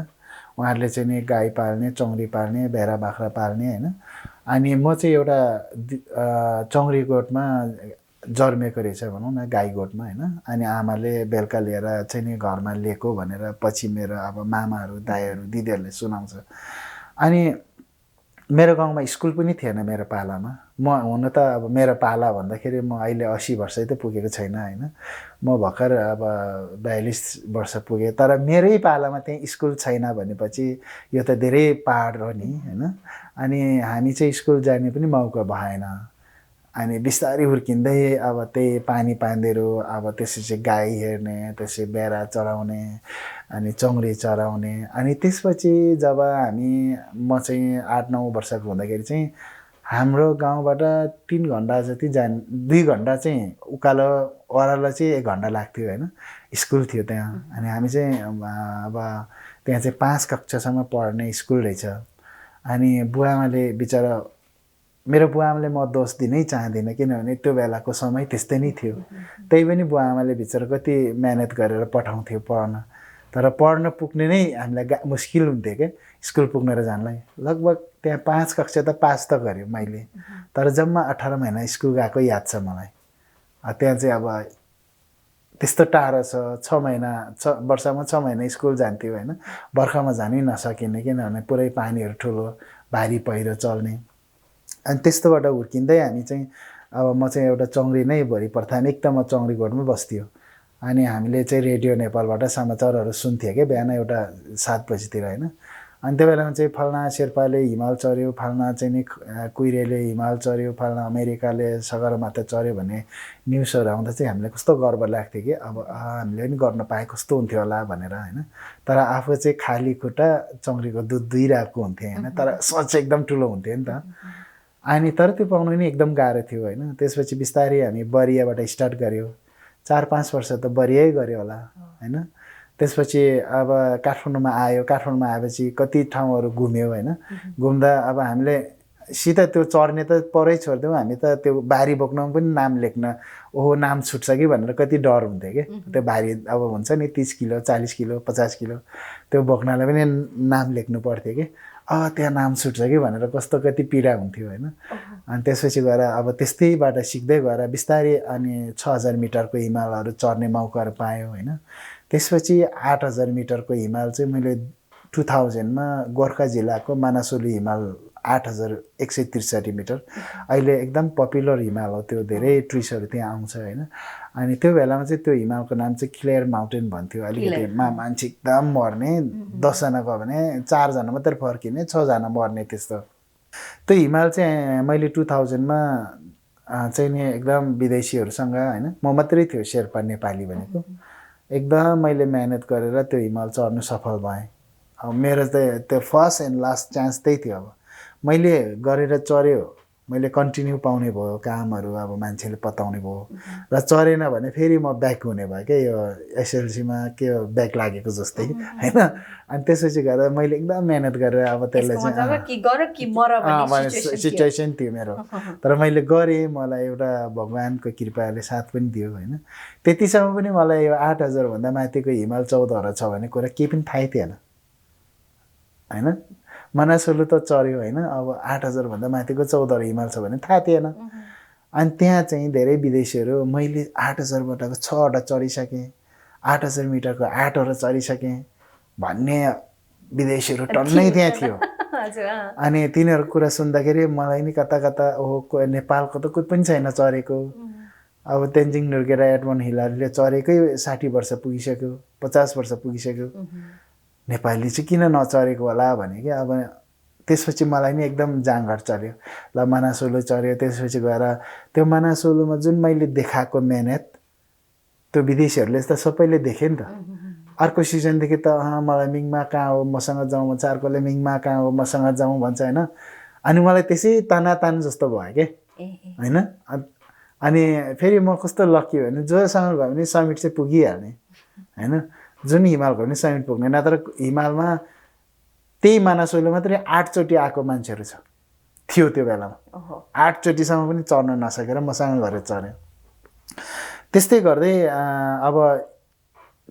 उहाँहरूले चाहिँ नि गाई पाल्ने, चौँरी पाल्ने, भेडा बाख्रा पाल्ने होइन। अनि म चाहिँ एउटा चौँरी गोठमा जन्मेको रहेछ भनौँ न, गाई गोठमा होइन। अनि आमाले बेलुका लिएर चाहिँ नि घरमा लिएको भनेर पछि मेरो अब मामाहरू, दाइहरू, दिदीहरूले सुनाउँछ। अनि मेरो गाउँमा स्कुल पनि थिएन मेरो पालामा। म हुन त अब मेरो पाला भन्दाखेरि म अहिले 80 वर्षै त पुगेको छैन होइन, म भर्खर अब 42 वर्ष पुगेँ। तर मेरै पालामा त्यही स्कुल छैन भनेपछि यो त धेरै पाहाड हो नि होइन। अनि हामी चाहिँ स्कुल जाने पनि मौका भएन। अनि बिस्तारै हुर्किँदै अब त्यही पानी पानीहरू, अब त्यसपछि गाई हेर्ने, त्यसपछि बेरा चराउने, अनि चौँरी चराउने। अनि त्यसपछि जब म चाहिँ 8-9 वर्षको हुँदाखेरि चाहिँ हाम्रो गाउँबाट 3 घन्टा जति 2 घन्टा चाहिँ उकालो ओह्रालो चाहिँ 1 घन्टा लाग्थ्यो होइन। स्कुल थियो त्यहाँ। अनि हामी चाहिँ अब त्यहाँ चाहिँ 5 कक्षासम्म पढ्ने स्कुल रहेछ। अनि बुवाआमाले बिचरा, मेरो बुवाआमाले म दोष दिनै चाहदिनँ, किनभने त्यो बेलाको समय त्यस्तै नै थियो। त्यही पनि बुवाआमाले बिचरा कति मेहनत गरेर पठाउँथ्यो पढ्न। तर पढ्न पुग्ने नै हामीलाई मुस्किल हुन्थ्यो क्या, स्कुल पुग्न र जानलाई। लगभग त्यहाँ 5 कक्षा त पास त गऱ्यो मैले, तर जम्मा 18 महिना स्कुल गएको याद छ मलाई। त्यहाँ चाहिँ अब त्यस्तो टाढो छ, 6 महिना वर्षमा 6 महिना स्कुल जान्थ्यो होइन। बर्खामा जानै नसकिने, किनभने पुरै पानीहरू ठुलो, भारी पहिरो चल्ने। अनि त्यस्तोबाट हुर्किँदै हामी चाहिँ अब म चाहिँ एउटा चौँरी नै भरि प्राथमिक त म चौँरी गोठमै बस्थ्यो। अनि हामीले चाहिँ रेडियो नेपालबाट समाचारहरू सुन्थ्यो क्या बिहान एउटा 7 बजीतिर होइन। अनि त्यो बेलामा चाहिँ फल्ना शेर्पाले हिमाल चढ्यो, फल्ना चाहिँ नि कुइरेले हिमाल चढ्यो, फल्ना अमेरिकाले सगरमाथा चढ्यो भन्ने न्युजहरू आउँदा चाहिँ हामीलाई कस्तो गर्व लाग्थ्यो कि अब हामीले पनि गर्न पाए कस्तो हुन्थ्यो होला भनेर होइन। तर आफू चाहिँ खाली खुट्टा चौँरीको दुध दुहिरहेको हुन्थ्यो होइन। तर सोच एकदम ठुलो हुन्थ्यो नि त। अनि तर त्यो पाउनु नि एकदम गाह्रो थियो होइन। त्यसपछि बिस्तारै हामी बरियाबाट स्टार्ट गऱ्यो। 4-5 वर्ष त बरियै गऱ्यो होला होइन। त्यसपछि अब काठमाडौँमा आयो। काठमाडौँमा आएपछि कति ठाउँहरू घुम्यो होइन। घुम्दा अब हामीले सिधा त्यो चढ्ने त परै छोडिदिउँ, हामी त त्यो बारी बोक्नमा पनि नाम लेख्न, ओहो नाम छुट्छ कि भनेर कति डर हुन्थ्यो कि। त्यो बारी अब हुन्छ नि 30 किलो, 40 किलो, 50 किलो त्यो बोक्नलाई पनि नाम लेख्नु पर्थ्यो कि। त्यहाँ नाम छुट्छ कि भनेर कस्तो कति पीडा हुन्थ्यो होइन। अनि त्यसपछि गएर अब त्यस्तैबाट सिक्दै गएर बिस्तारै अनि 6000 मिटरको हिमालहरू चढ्ने मौकाहरू पायो होइन। त्यसपछि 8000 मिटरको हिमाल चाहिँ मैले 2000मा गोर्खा जिल्लाको मानसोली हिमाल 8163 मिटर, अहिले एकदम पपुलर हिमाल हो त्यो, धेरै टुरिस्टहरू त्यहाँ आउँछ होइन। अनि त्यो बेलामा चाहिँ त्यो हिमालको नाम चाहिँ क्लेयर माउन्टेन भन्थ्यो। अलिकति मान्छे एकदम मर्ने, 10 जना गयो भने 4 जना मात्रै फर्किने, 6 जना मर्ने त्यस्तो। त्यो हिमाल चाहिँ मैले 2000मा चाहिँ नि एकदम विदेशीहरूसँग होइन, म मात्रै थियो शेर्पा नेपाली भनेको, एकदम मैले मेहनत गरेर त्यो हिमाल चढ्नु सफल भएँ। अब मेरो त त्यो फर्स्ट एन्ड लास्ट चान्स त्यही थियो। अब मैले गरेर चढ्यो, मैले कन्टिन्यू पाउने भयो कामहरू, अब मान्छेले पताउने भयो। र चढेन भने फेरि म ब्याक हुने भयो क्या, यो एसएलसीमा के ब्याक लागेको जस्तै होइन। अनि त्यसपछि गएर मैले एकदम मेहनत गरेर अब त्यसलाई चाहिँ सिचुएसन थियो मेरो। तर मैले गरेँ, मलाई एउटा भगवान्को कृपाले साथ पनि दियो होइन। त्यतिसम्म पनि मलाई यो 8000 भन्दा माथिको हिमाल 14 छ भन्ने कुरा केही पनि थाहै थिएन होइन। मनासोलु त चढ्यो होइन, अब 8000 भन्दा माथिको 14 हिमाल छ भने थाहा थिएन। अनि त्यहाँ चाहिँ धेरै विदेशीहरू, मैले 8000बाटको 6वटा चढिसकेँ, 8000 मिटरको 8वटा चढिसकेँ भन्ने विदेशीहरू टन्नै त्यहाँ थियो। अनि तिनीहरूको कुरा सुन्दाखेरि मलाई नि कता कता ओहो नेपालको त कोही पनि छैन चढेको। अब तेन्जिङ नोर्गे र एडमन्ड हिलारीले चढेकै 60 वर्ष पुगिसक्यो, 50 वर्ष पुगिसक्यो, नेपाली चाहिँ किन नचढेको होला भने कि। अब त्यसपछि मलाई नि एकदम जाँगर चल्यो, ल मनासोलु चढ्यो। त्यसपछि गएर त्यो मनासोलुमा जुन मैले देखाएको मेहनत त्यो विदेशीहरूले त सबैले देखे नि त। अर्को सिजनदेखि त मलाई मिङमा कहाँ हो मसँग जाउँ भन्छ, अर्कोले मिङमा कहाँ हो मसँग जाउँ भन्छ होइन। अनि मलाई त्यसै तानातान जस्तो भयो कि होइन। अनि फेरि म कस्तो लक्की भने जोसँग गयो भने समिट चाहिँ पुगिहाल्ने होइन। जुन हिमाल गयो भने समिट पुग्ने, नत्र हिमालमा त्यही मानसोले मात्रै 8 चोटि आएको मान्छेहरू थियो त्यो बेलामा। 8 चोटिसम्म पनि चढ्न नसकेर मसँग गरेर चढ्यो। त्यस्तै गर्दै अब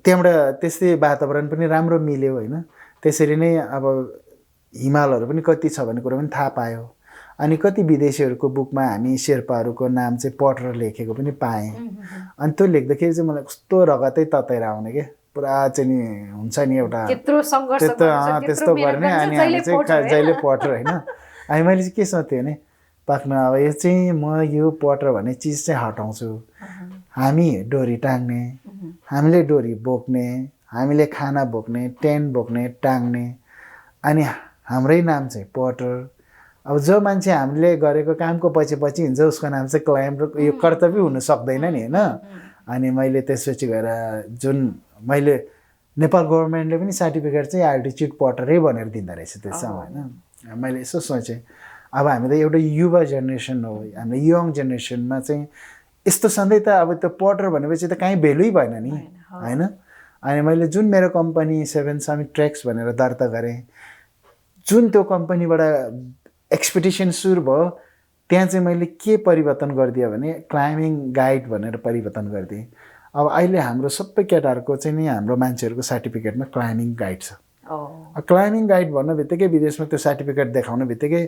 त्यहाँबाट त्यस्तै वातावरण पनि राम्रो मिल्यो होइन। त्यसरी नै अब हिमालहरू पनि कति छ भन्ने कुरो पनि थाहा पायो। अनि कति विदेशीहरूको बुकमा हामी शेर्पाहरूको नाम चाहिँ पढेर लेखेको पनि पाएँ। अनि त्यो लेख्दाखेरि चाहिँ मलाई कस्तो रगतै तताएर आउने क्या, पुरा चाहिँ नि हुन्छ नि एउटा त्यस्तो गर्ने। अनि हामी चाहिँ जहिले पटर होइन। अनि मैले चाहिँ के सोध्थेँ भने पाक्न अब यो चाहिँ म यो पटर भन्ने चिज चाहिँ हटाउँछु। हामी डोरी टाङ्ने, हामीले डोरी बोक्ने, हामीले खाना बोक्ने, टेन्ट बोक्ने, टाङ्ने, अनि हाम्रै नाम चाहिँ पटर। अब जो मान्छे हामीले गरेको कामको पछि पछि हिँड्छ उसको नाम चाहिँ क्लाइम, यो कर्तव्य हुनु सक्दैन नि होइन। अनि मैले त्यसपछि गएर जुन मैले नेपाल गभर्मेन्टले पनि सर्टिफिकेट चाहिँ एल्टिट्युड पटरै भनेर दिँदो रहेछ त्यसमा होइन। मैले यसो सोचेँ अब हामी त एउटा युवा जेनेरेसन हो, हाम्रो यङ जेनेरेसनमा चाहिँ यस्तो सधैँ त अब त्यो पटर भनेपछि त कहीँ भेल्युै भएन नि होइन। अनि मैले जुन मेरो कम्पनी 7 समिट ट्रेक्स भनेर दर्ता गरेँ, जुन त्यो कम्पनीबाट एक्सपेडिसन सुरु भयो त्यहाँ चाहिँ मैले के परिवर्तन गरिदिएँ भने क्लाइम्बिङ गाइड भनेर परिवर्तन गरिदिएँ। अब अहिले हाम्रो सबै केटाहरूको चाहिँ नि हाम्रो मान्छेहरूको सर्टिफिकेटमा क्लाइम्बिङ गाइड छ। क्लाइम्बिङ गाइड भन्नु बित्तिकै विदेशमा त्यो सर्टिफिकेट देखाउनु बित्तिकै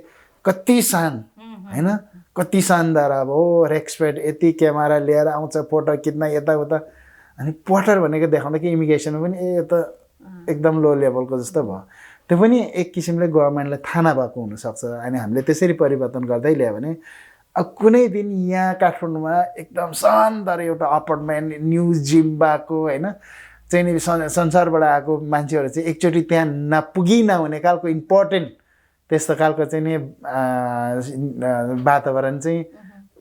कति सान होइन, कति शानदार। अब हो रेक्सपेक्ट यति क्यामेरा लिएर आउँछ, फोटो खिच्न यताउता। अनि पटर भनेको देखाउँदा कि इमिग्रेसनमा पनि यो त एकदम लो लेभलको जस्तो भयो। त्यो पनि एक किसिमले गभर्मेन्टलाई थाहा नभएको हुनसक्छ। अनि हामीले त्यसरी परिवर्तन गर्दै ल्यायो भने अब कुनै दिन यहाँ काठमाडौँमा एकदम शानदार एउटा अपार्टमेन्ट, न्यू जिम भएको होइन, चाहिँ नि संसारबाट आएको मान्छेहरू चाहिँ एकचोटि त्यहाँ नपुगी नहुने खालको इम्पोर्टेन्ट त्यस्तो खालको चाहिँ नि वातावरण चाहिँ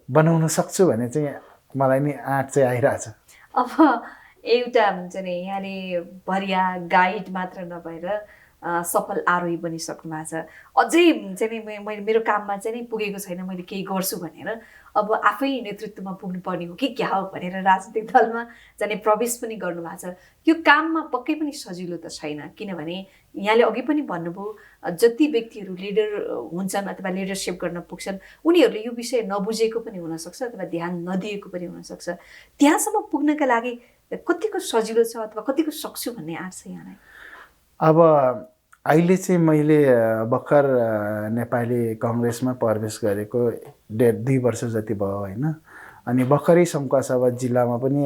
बनाउन सक्छु भने चाहिँ मलाई नि आँट चाहिँ आइरहेछ। अब एउटा हुन्छ नि यहाँले भरिया गाइड मात्र नभएर सफल आरोही बनिसक्नु भएको छ। अझै चाहिँ नि मैले मेरो काममा चाहिँ नि पुगेको छैन, मैले केही गर्छु भनेर अब आफै नेतृत्वमा पुग्नुपर्ने हो कि क्या हो भनेर राजनीतिक दलमा जाने प्रवेश पनि गर्नुभएको छ। यो काममा पक्कै पनि सजिलो त छैन, किनभने यहाँले अघि पनि भन्नुभयो जति व्यक्तिहरू लिडर हुन्छन् अथवा लिडरसिप गर्न पुग्छन् उनीहरूले यो विषय नबुझेको पनि हुनसक्छ अथवा ध्यान नदिएको पनि हुनसक्छ। त्यहाँसम्म पुग्नका लागि कतिको सजिलो छ अथवा कतिको सक्छु भन्ने आँट छ यहाँलाई? अब अहिले चाहिँ मैले भर्खर नेपाली कङ्ग्रेसमा प्रवेश गरेको 1.5-2 वर्ष जति भयो होइन। अनि भर्खरै सङ्खुवासभा जिल्लामा पनि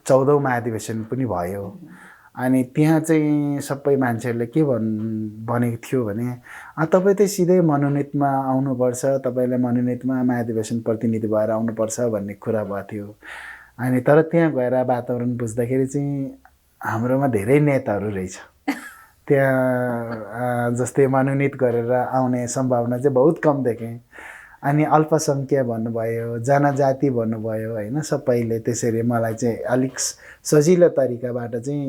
14औं महाधिवेशन पनि भयो। अनि त्यहाँ चाहिँ सबै मान्छेहरूले के भनेको थियो भने तपाईँ चाहिँ सिधै मनोनितमा आउनुपर्छ, तपाईँलाई मनोनितमा महाधिवेशन प्रतिनिधि भएर आउनुपर्छ भन्ने कुरा भएको थियो। अनि तर त्यहाँ गएर वातावरण बुझ्दाखेरि चाहिँ हाम्रोमा धेरै नेताहरू रहेछ, त्यहाँ जस्तै मनोनित गरेर आउने सम्भावना चाहिँ बहुत कम देखेँ। अनि अल्पसङ्ख्या भन्नुभयो, जनजाति भन्नुभयो होइन, सबैले त्यसरी मलाई चाहिँ अलिक सजिलो तरिकाबाट चाहिँ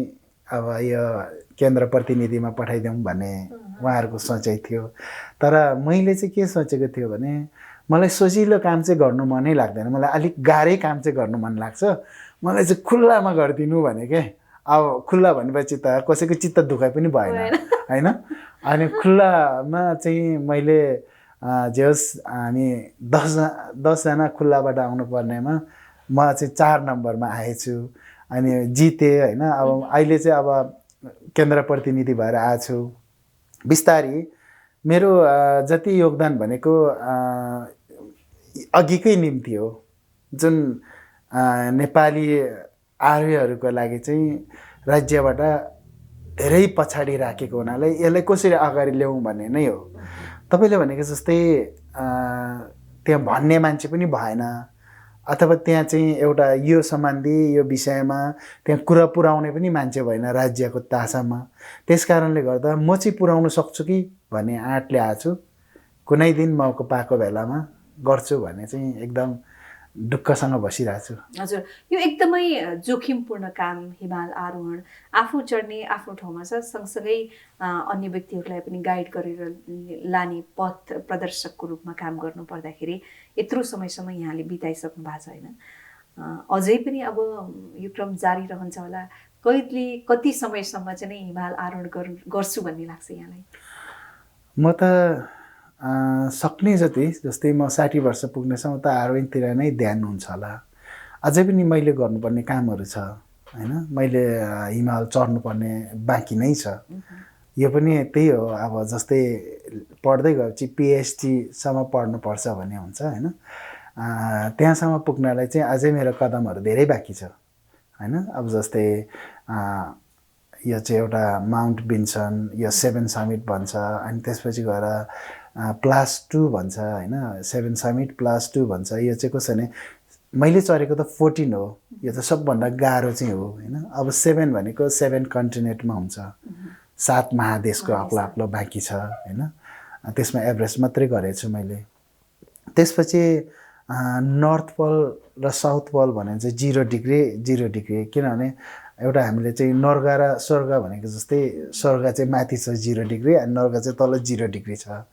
अब यो केन्द्र प्रतिनिधिमा पठाइदिउँ भन्ने उहाँहरूको सोचाइ थियो। तर मैले चाहिँ के सोचेको थियो भने मलाई सजिलो काम चाहिँ गर्नु मनै लाग्दैन, मलाई अलिक गाह्रै काम चाहिँ गर्नु मन लाग्छ। मलाई चाहिँ खुल्लामा गरिदिनु भने क्या। अब खुल्ला भनेपछि त कसैको चित्त दुखाइ पनि भएन होइन। अनि खुल्लामा चाहिँ मैले जे होस् हामी 10जना खुल्लाबाट आउनुपर्नेमा म चाहिँ 4 नम्बरमा आएछु अनि जितेँ होइन। अब अहिले चाहिँ अब केन्द्र प्रतिनिधि भएर आछु। बिस्तारै मेरो जति योगदान भनेको अघिकै निम्ति हो, जुन नेपाली आरोहीहरूको लागि चाहिँ राज्यबाट धेरै पछाडि राखेको हुनाले यसलाई कसरी अगाडि ल्याउँ भन्ने नै हो। तपाईँले भनेको जस्तै त्यहाँ भन्ने मान्छे पनि भएन अथवा त्यहाँ चाहिँ एउटा यो सम्बन्धी यो विषयमा त्यहाँ कुरा पुर्याउने पनि मान्छे भएन राज्यको तासामा। त्यस कारणले गर्दा म चाहिँ पुर्याउन सक्छु कि भन्ने आँटले आएको छु। कुनै दिन मौका पाएको बेलामा गर्छु भन्ने चाहिँ एकदम ढुक्कसँग बसिरहेको छु। हजुर, यो एकदमै जोखिमपूर्ण काम हिमाल आरोहण। आफू चढ्ने आफ्नो ठाउँमा छ, सँगसँगै अन्य व्यक्तिहरूलाई पनि गाइड गरेर लाने पथ प्रदर्शकको रूपमा काम गर्नु पर्दाखेरि यत्रो समयसम्म यहाँले बिताइसक्नु भएको छ होइन? अझै पनि अब यो क्रम जारी रहन्छ होला। कति समयसम्म चाहिँ नै हिमाल आरोहण गर्छु भन्ने लाग्छ यहाँलाई? म त सक्ने जति, जस्तै म 60 वर्ष पुग्नेसम्म त आरोहणतिर नै ध्यान हुन्छ होला। अझै पनि मैले गर्नुपर्ने कामहरू छ होइन। मैले हिमाल चढ्नुपर्ने बाँकी नै छ। यो पनि त्यही हो, अब जस्तै पढ्दै गएपछि पिएचडीसम्म पढ्नुपर्छ भन्ने हुन्छ होइन। त्यहाँसम्म पुग्नलाई चाहिँ अझै मेरो कदमहरू धेरै बाँकी छ होइन। अब जस्तै यो चाहिँ एउटा माउन्ट विन्सन, यो 7 समिट भन्छ, अनि त्यसपछि गएर +2 भन्छ होइन। 7 समिट +2 भन्छ। यो चाहिँ कसो भने मैले चढेको त 14 हो, यो त सबभन्दा गाह्रो चाहिँ हो होइन। अब 7 भनेको 7 कन्टिनेन्टमा हुन्छ, 7 महादेशको आफ्नो आफ्नो बाँकी छ होइन। त्यसमा एभरेस्ट मात्रै गरेको छु मैले। त्यसपछि नर्थ पोल र साउथ पोल भनेर चाहिँ 0 डिग्री 0 डिग्री, किनभने एउटा हामीले चाहिँ नर्ग र स्वर्ग भनेको जस्तै स्वर्ग चाहिँ माथि छ 0 डिग्री अनि नर्ग चाहिँ तल 0 डिग्री छ।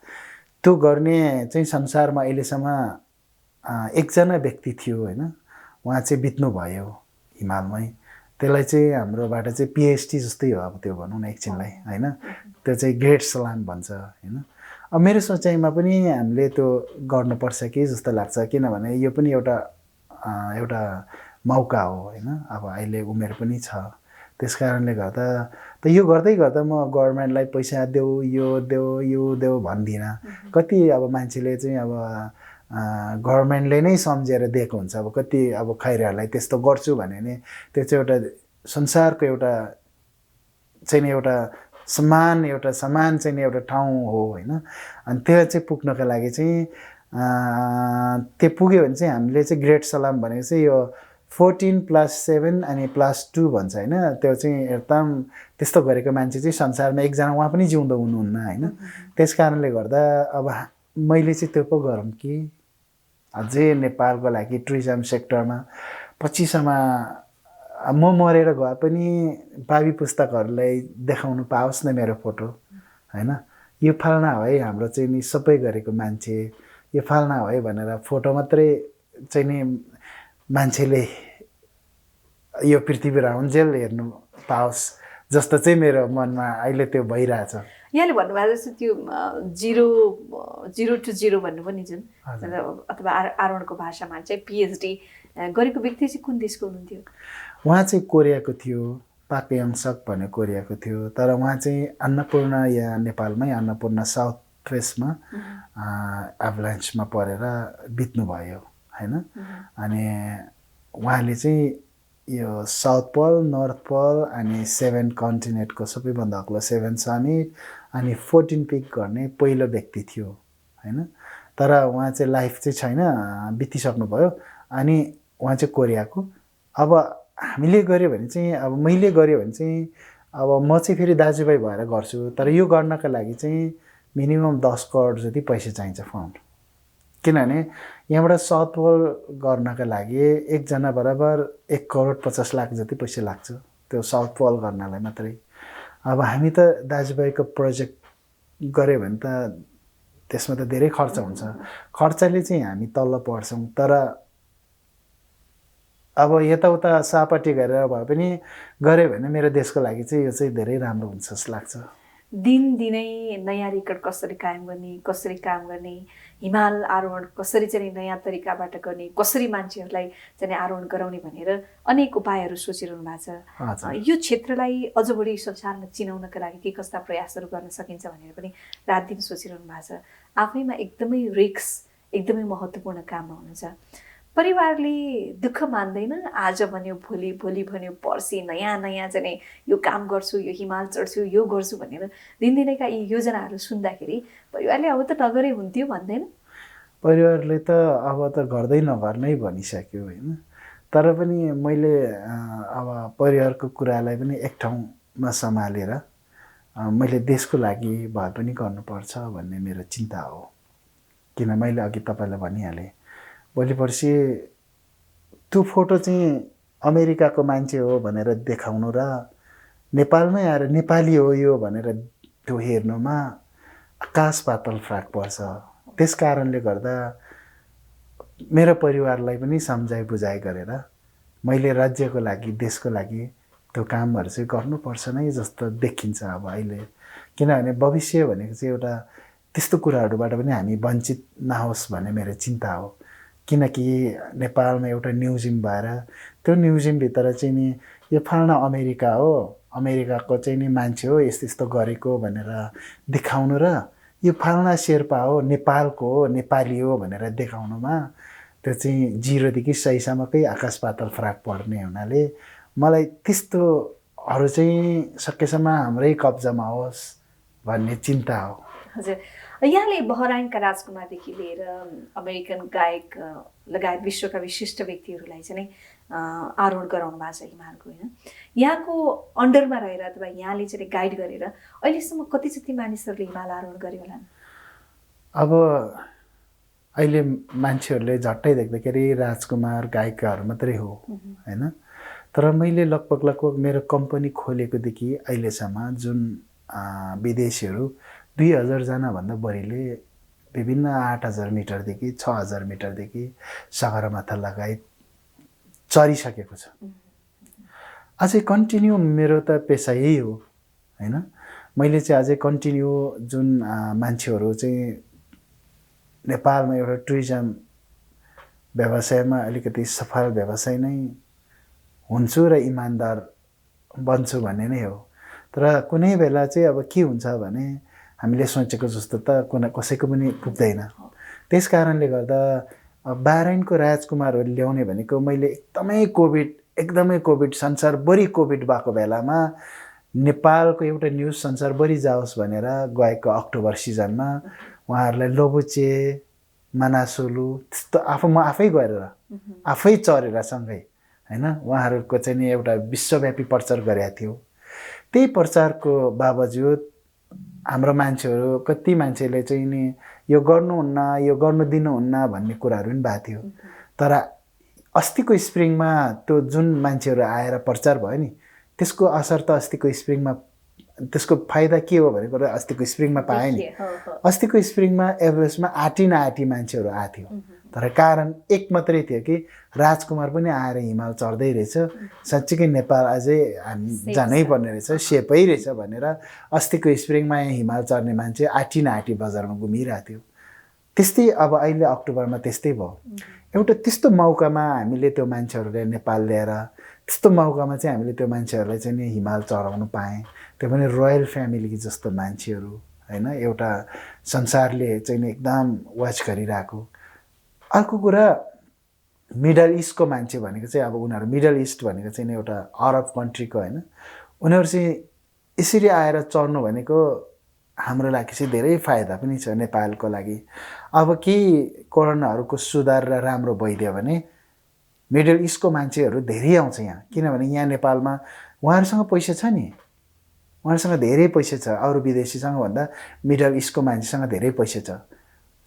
त्यो गर्ने चाहिँ संसारमा अहिलेसम्म एकजना व्यक्ति थियो होइन। उहाँ चाहिँ बित्नु भयो हिमालमै। त्यसलाई चाहिँ हाम्रोबाट चाहिँ पिएचडी जस्तै हो, अब त्यो भनौँ न एकछिनलाई होइन। त्यो चाहिँ ग्रेट सलाम भन्छ होइन। अब मेरो सोचाइमा पनि हामीले त्यो गर्नुपर्छ कि जस्तो लाग्छ, किनभने यो पनि एउटा मौका हो होइन। अब अहिले उमेर पनि छ, त्यस कारणले गर्दा त यो गर्दै गर्दा म गभर्मेन्टलाई पैसा देऊ, यो देऊ भन्दिनँ। कति अब मान्छेले चाहिँ अब गभर्मेन्टले नै सम्झेर दिएको हुन्छ। अब कति अब खैरहरूलाई त्यस्तो गर्छु भने नि त्यो चाहिँ एउटा संसारको एउटा समान चाहिँ एउटा ठाउँ हो होइन। अनि त्यो चाहिँ पुग्नको लागि चाहिँ त्यो पुग्यो भने चाहिँ हामीले चाहिँ ग्रेट सलाम भनेको चाहिँ यो 14 + 7 अनि +2 भन्छ होइन। त्यो चाहिँ एकदम त्यस्तो गरेको मान्छे चाहिँ संसारमा एकजना उहाँ पनि जिउँदो हुनुहुन्न होइन। त्यस कारणले गर्दा अब मैले चाहिँ त्यो पो गरौँ कि अझै नेपालको लागि टुरिज्म सेक्टरमा 25 म मरेर गए पनि भावी पुस्तकहरूलाई देखाउनु पाओस् न मेरो फोटो होइन। यो फाल्ना हो है हाम्रो चाहिँ नि सबै गरेको मान्छे, यो फाल्ना हो है भनेर फोटो मात्रै चाहिँ नि मान्छेले यो पृथ्वी राउन्जेल हेर्नु पाओस् जस्तो चाहिँ मेरो मनमा अहिले त्यो भइरहेछ। यहाँले भन्नुभएको जस्तो त्यो 0 to 0 भन्नु पनि जुन अथवा आरोहणको भाषामा चाहिँ पिएचडी गरेको व्यक्ति चाहिँ कुन देशको हुनुहुन्थ्यो? उहाँ चाहिँ कोरियाको थियो, पाक यङसक भन्ने कोरियाको थियो। तर उहाँ चाहिँ अन्नपूर्ण यहाँ नेपालमै अन्नपूर्ण साउथ वेस्टमा एभलान्चमा परेर बित्नुभयो होइन। अनि उहाँले चाहिँ यो साउथ पोल, नर्थ पोल अनि 7 कन्टिनेन्टको सबैभन्दा अग्लो 7 समिट अनि 14 पिक गर्ने पहिलो व्यक्ति थियो होइन। तर उहाँ चाहिँ लाइफ चाहिँ छैन, बितिसक्नुभयो। अनि उहाँ चाहिँ कोरियाको। अब हामीले गऱ्यो भने चाहिँ, अब मैले गऱ्यो भने चाहिँ, अब म चाहिँ फेरि दाजुभाइ भएर गर्छु। तर यो गर्नका लागि चाहिँ मिनिमम 10 करोड जति पैसा चाहिन्छ फन्ड। किनभने यहाँबाट साउथ पोल गर्नका लागि एकजना बराबर 1,50,00,000 जति पैसा लाग्छ त्यो साउथ पोल गर्नलाई मात्रै। अब हामी त दाजुभाइको प्रोजेक्ट गऱ्यो भने त त्यसमा त धेरै खर्च हुन्छ। खर्चले चाहिँ हामी तल्ल पर्छौँ। तर अब यताउता सापट्टि गरेर भए पनि गऱ्यो भने मेरो देशको लागि चाहिँ यो चाहिँ धेरै राम्रो हुन्छ जस्तो लाग्छ। दिनदिनै नयाँ रेकर्ड कसरी कायम गर्ने, कसरी काम गर्ने, हिमाल आरोहण कसरी चाहिँ नयाँ तरिकाबाट गर्ने, कसरी मान्छेहरूलाई चाहिँ आरोहण गराउने भनेर अनेक उपायहरू सोचिरहनु भएको छ। यो क्षेत्रलाई अझ बढी संसारमा चिनाउनका लागि के कस्ता प्रयासहरू गर्न सकिन्छ भनेर पनि रात दिन सोचिरहनु भएको छ। आफैमा एकदमै रिस्क, एकदमै महत्त्वपूर्ण काममा हुनुहुन्छ। परिवारले दुःख मान्दैन? आज भन्यो भोलि, भोलि भन्यो पर्सि, नयाँ चाहिँ यो काम गर्छु, यो हिमाल चढ्छु, यो गर्छु भनेर दिनदिनैका यी योजनाहरू सुन्दाखेरि परिवारले अब त नगरे हुन्थ्यो भन्दैन? परिवारले त अब त गर्दै नगर्नै भनिसक्यो होइन। तर पनि मैले अब परिवारको कुरालाई पनि एक ठाउँमा सम्हालेर मैले देशको लागि भए पनि गर्नुपर्छ भन्ने मेरो चिन्ता हो। किन मैले अघि तपाईँलाई भनिहालेँ, भोलि पर्सि त्यो फोटो चाहिँ अमेरिकाको मान्छे हो भनेर देखाउनु र नेपालमै आएर नेपाली हो यो भनेर त्यो हेर्नुमा आकाश पातल फरक पर्छ। त्यस कारणले गर्दा मेरो परिवारलाई पनि सम्झाइ बुझाइ गरेर मैले राज्यको लागि देशको लागि त्यो कामहरू चाहिँ गर्नुपर्छ नै जस्तो देखिन्छ अब अहिले। किनभने भविष्य भनेको चाहिँ एउटा त्यस्तो कुराहरूबाट पनि हामी वञ्चित नहोस् भन्ने मेरो चिन्ता हो। किनकि नेपालमा एउटा म्युजियम भएर त्यो म्युजियमभित्र चाहिँ नि यो फलाना अमेरिका हो, अमेरिकाको चाहिँ नि मान्छे हो, यस्तो यस्तो गरेको भनेर देखाउनु र यो फलाना शेर्पा हो, नेपालको हो, नेपाली हो भनेर देखाउनुमा त्यो चाहिँ 0 देखि 100 सम्मकै आकाश पातल फरक पर्ने हुनाले मलाई त्यस्तोहरू चाहिँ सकेसम्म हाम्रै कब्जामा होस् भन्ने चिन्ता हो। हजुर, यहाँले बहराइनका राजकुमारदेखि लिएर अमेरिकन गायक लगायत विश्वका विशिष्ट व्यक्तिहरूलाई चाहिँ आरोहण गराउनु भएको छ हिमालको, होइन? यहाँको अन्डरमा रहेर अथवा यहाँले चाहिँ गाइड गरेर अहिलेसम्म कति जति मानिसहरूले हिमाल आरोहण गरे होला? अब अहिले मान्छेहरूले झट्टै देख्दाखेरि राजकुमार गायिकाहरू मात्रै हो, होइन? तर मैले लगभग मेरो कम्पनी खोलेकोदेखि अहिलेसम्म जुन विदेशीहरू 2000 जनाभन्दा बढीले विभिन्न 8000 मिटरदेखि 6000 मिटरदेखि सगरमाथा लगायत चढिसकेको छ। अझै कन्टिन्यू मेरो त पेसा यही हो, होइन? मैले चाहिँ अझै कन्टिन्यू जुन मान्छेहरू चाहिँ नेपालमा एउटा टुरिज्म व्यवसायमा अलिकति सफल व्यवसाय नै हुन्छु र इमान्दार बन्छु भन्ने नै हो। तर कुनै बेला चाहिँ अब के हुन्छ भने हामीले सोचेको जस्तो त कसैको पनि पुग्दैन। त्यस कारणले गर्दा बहराइनको राजकुमारहरू ल्याउने भनेको मैले एकदमै कोभिड संसारभरि कोभिड भएको बेलामा नेपालको एउटा न्युज संसारभरि जाओस् भनेर गएको अक्टोबर सिजनमा उहाँहरूलाई लोबुचे, मनासोलु त्यस्तो म आफै गएर आफै चढेर सँगै, होइन, उहाँहरूको चाहिँ नि एउटा विश्वव्यापी प्रचार गरेको थियो। त्यही प्रचारको बावजुद हाम्रो मान्छेहरू कति मान्छेले चाहिँ नि यो गर्नुहुन्न, यो गर्नु दिनुहुन्न भन्ने कुराहरू पनि भएको थियो। तर अस्तिको स्प्रिङमा त्यो जुन मान्छेहरू आएर प्रचार भयो नि, त्यसको असर त अस्तिको स्प्रिङमा, त्यसको फाइदा के हो भनेको अस्तिको स्प्रिङमा पाएँ नि। अस्तिको स्प्रिङमा एभरेजमा आँटी नआँटी मान्छेहरू आएको थियो। तर कारण एक मात्रै थियो कि राजकुमार पनि आएर हिमाल चढ्दै रहेछ, साँच्चीकै नेपाल अझै हामी जानै पर्ने रहेछ, सेपै रहेछ भनेर अस्तिको स्प्रिङमा यहाँ हिमाल चढ्ने मान्छे आँटी नआँटी बजारमा घुमिरहेको थियो। त्यस्तै अब अहिले अक्टोबरमा त्यस्तै भयो। एउटा त्यस्तो मौकामा हामीले त्यो मान्छेहरूलाई नेपाल ल्याएर त्यस्तो मौकामा चाहिँ हामीले त्यो मान्छेहरूलाई चाहिँ नि हिमाल चढाउनु पाएँ। त्यो पनि रोयल फ्यामिली जस्तो मान्छेहरू, होइन? एउटा संसारले चाहिँ नि एकदम वाच गरिरहेको। अर्को कुरा मिडल इस्टको मान्छे भनेको चाहिँ अब उनीहरू मिडल इस्ट भनेको चाहिँ एउटा अरब कन्ट्रीको, होइन? उनीहरू चाहिँ यसरी आएर चढ्नु भनेको हाम्रो लागि चाहिँ धेरै फाइदा पनि छ नेपालको लागि। अब केही कोरोनाहरूको सुधार र राम्रो भइदियो भने मिडल इस्टको मान्छेहरू धेरै आउँछ यहाँ। किनभने यहाँ नेपालमा उहाँहरूसँग पैसा छ नि, उहाँहरूसँग धेरै पैसा छ। अरू विदेशीसँग भन्दा मिडल इस्टको मान्छेसँग धेरै पैसा छ।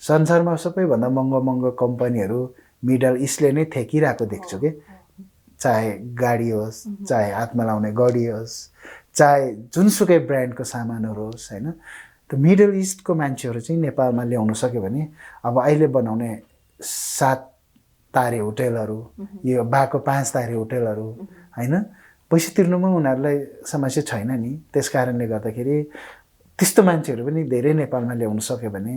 संसारमा सबैभन्दा महँगो कम्पनीहरू मिडल इस्टले नै थेकिरहेको देख्छु कि, चाहे गाडी होस्, चाहे हातमा लाउने गडी होस्, चाहे जुनसुकै ब्रान्डको सामानहरू होस्, होइन? त्यो मिडल इस्टको मान्छेहरू चाहिँ नेपालमा ल्याउनु सक्यो भने अब अहिले बनाउने 7 तारे होटेलहरू, यो बाको 5 तारे होटेलहरू, होइन, पैसा तिर्नुमा उनीहरूलाई समस्या छैन नि। त्यस कारणले गर्दाखेरि त्यस्तो मान्छेहरू पनि धेरै नेपालमा ल्याउनु सक्यो भने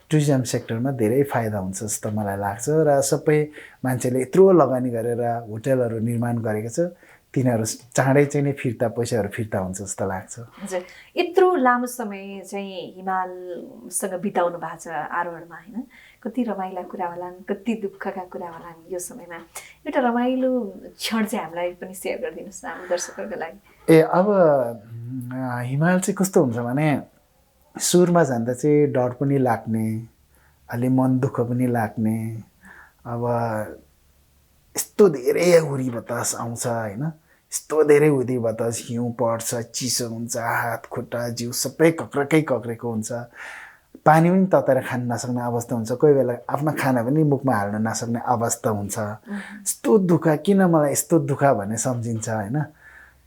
टुरिज्म सेक्टरमा धेरै फाइदा हुन्छ जस्तो मलाई लाग्छ। र सबै मान्छेले यत्रो लगानी गरेर होटेलहरू निर्माण गरेको छ, तिनीहरू चाँडै चाहिँ नि पैसाहरू फिर्ता हुन्छ जस्तो लाग्छ। हजुर, यत्रो लामो समय चाहिँ हिमालसँग बिताउनु भएको छ आरोहणमा, होइन? कति रमाइला कुरा होलान्, कति दुःखका कुरा होलान्। यो समयमा एउटा रमाइलो क्षण चाहिँ हामीलाई पनि सेयर गरिदिनुहोस् न हाम्रो दर्शकहरूको लागि। अब हिमाल चाहिँ कस्तो हुन्छ भने सुरुमा जाँदा चाहिँ डर पनि लाग्ने, अलि मन दुःख पनि लाग्ने। अब यस्तो धेरै हुरी बतास आउँछ, होइन? यस्तो धेरै हुरी बतास, हिउँ पर्छ, चिसो हुन्छ, हात खुट्टा जिउ सबै कक्रेको हुन्छ। पानी पनि तताएर खान नसक्ने अवस्था हुन्छ, कोही बेला आफ्नो खाना पनि मुखमा हाल्न नसक्ने अवस्था हुन्छ। यस्तो दुःख, किन मलाई यस्तो दुःख भन्ने सम्झिन्छ होइन।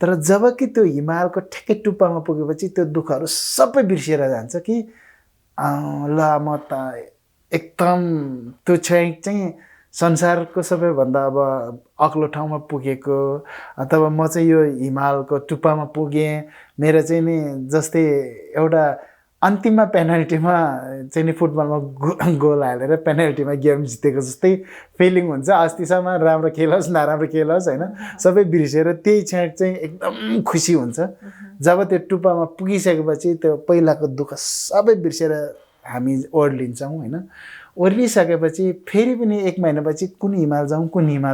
तर जब कि त्यो हिमालको ठ्याक्कै टुप्पामा पुगेपछि त्यो दुःखहरू सबै बिर्सिएर जान्छ कि ल म त एकदम त्यो चाहिँ संसारको सबैभन्दा अब अग्लो ठाउँमा पुगेको, अथवा म चाहिँ यो हिमालको टुप्पामा पुगेँ, मेरो चाहिँ नि जस्तै एउटा अन्तिममा पेनाल्टीमा चाहिँ नि फुटबलमा गोल हालेर पेनाल्टीमा गेम जितेको जस्तै फिलिङ हुन्छ। अस्तिसम्म राम्रो खेलोस् नराम्रो खेलोस् होइन, सबै बिर्सेर त्यही क्षण चाहिँ एकदम खुसी हुन्छ। जब त्यो टुप्पामा पुगिसकेपछि त्यो पहिलाको दुःख सबै बिर्सेर हामी ओर्लिन्छौँ होइन। ओर्लिसकेपछि फेरि पनि 1 महिनापछि कुन हिमाल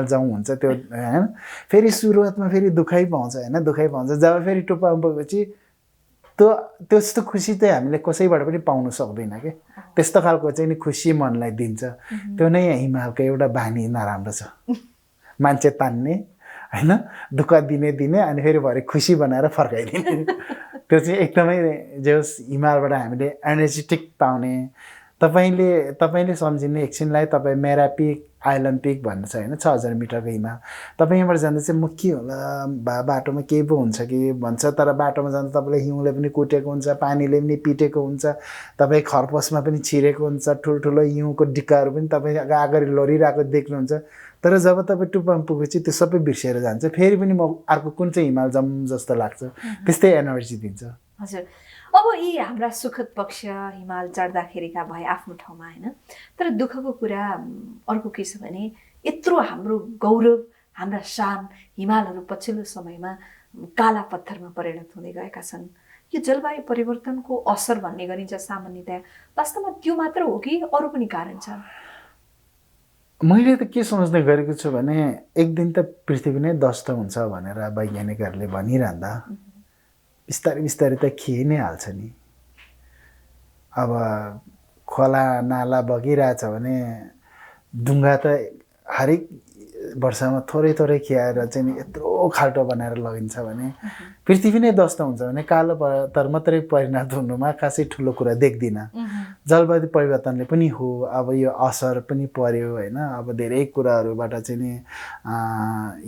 जाउँ हुन्छ त्यो होइन। फेरि सुरुवातमा फेरि दुःखै पाउँछ होइन, दुःखै पाउँछ। जब फेरि टुप्पामा पुगेपछि त्यस्तो खुसी चाहिँ हामीले कसैबाट पनि पाउन सक्दैन के। त्यस्तो खालको चाहिँ नि खुसी मनलाई दिन्छ। त्यो नै हिमालको एउटा बानी नराम्रो छ, मान्छे तान्ने होइन, दुःख दिने अनि फेरि भरे खुसी बनाएर फर्काइदिने। त्यो चाहिँ एकदमै जे होस् हिमालबाट हामीले एनर्जेटिक पाउने। तपाईँले सम्झिने एकछिनलाई, तपाईँ मेरा पिक आइल्यान्ड पिक भन्ने छ होइन, 6000 मिटरको हिमाल। तपाईँ यहाँबाट जाँदा चाहिँ म के होला बाटोमा केही पो हुन्छ कि भन्छ, तर बाटोमा जाँदा तपाईँलाई हिउँले पनि कुटेको हुन्छ, पानीले पनि पिटेको हुन्छ, तपाईँ खरपसमा पनि छिरेको हुन्छ, ठुल्ठुलो हिउँको डिक्काहरू पनि तपाईँ अगाडि लडिरहेको देख्नुहुन्छ। तर जब तपाईँ टुप्पामा पुगेपछि त्यो सबै बिर्सिएर जान्छ। फेरि पनि म अर्को कुन चाहिँ हिमाल जाऊँ जस्तो लाग्छ, त्यस्तै एनर्जी दिन्छ। हजुर, अब यी हाम्रा सुखद पक्ष हिमाल चढ्दाखेरिका भए आफ्नो ठाउँमा होइन, तर दुःखको कुरा अर्को के छ भने यत्रो हाम्रो गौरव, हाम्रा शान हिमालहरू पछिल्लो समयमा काला पत्थरमा परिणत हुँदै गएका छन्। यो जलवायु परिवर्तनको असर भन्ने गरिन्छ सामान्यतया, वास्तवमा त्यो मात्र हो कि अरू पनि कारण छ? मैले त के सोच्दै गरेको छु भने एक दिन त पृथ्वी नै ध्वस्त हुन्छ भनेर वैज्ञानिकहरूले भनिरहँदा बिस्तारै बिस्तारै त खिइ नै हाल्छ नि। अब खोला नाला बगिरहेछ भने ढुङ्गा त हरेक वर्षमा थोरै थोरै खियाएर चाहिँ नि यत्रो खाल्टो बनाएर लगिन्छ भने पृथ्वी नै ध्वस्त हुन्छ भने कालो पत्थर मात्रै परिणत हुनुमा खासै ठुलो कुरा देख्दिनँ। जलवायु परिवर्तनले पनि हो, अब यो असर पनि पर्यो होइन। अब धेरै कुराहरूबाट चाहिँ नि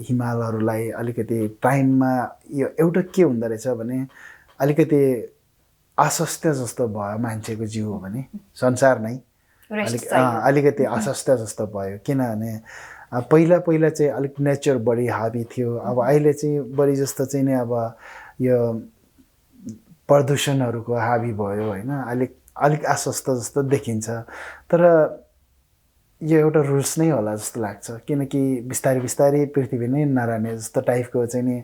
हिमालहरूलाई अलिकति टाइममा यो एउटा के हुँदो रहेछ भने अलिकति अस्वास्थ्य जस्तो भयो मान्छेको जीव हो भने संसार नै अलिकति अस्वास्थ्य जस्तो भयो। किनभने पहिला चाहिँ अलिक नेचर बढी हाबी थियो, अब अहिले चाहिँ बढी जस्तो चाहिँ नि अब यो प्रदूषणहरूको हाबी भयो होइन, अलिक अस्वस्थ जस्तो देखिन्छ। तर यो एउटा रुल्स नै होला जस्तो लाग्छ, किनकि बिस्तारै बिस्तारै पृथ्वी नै नरहने जस्तो टाइपको चाहिँ नि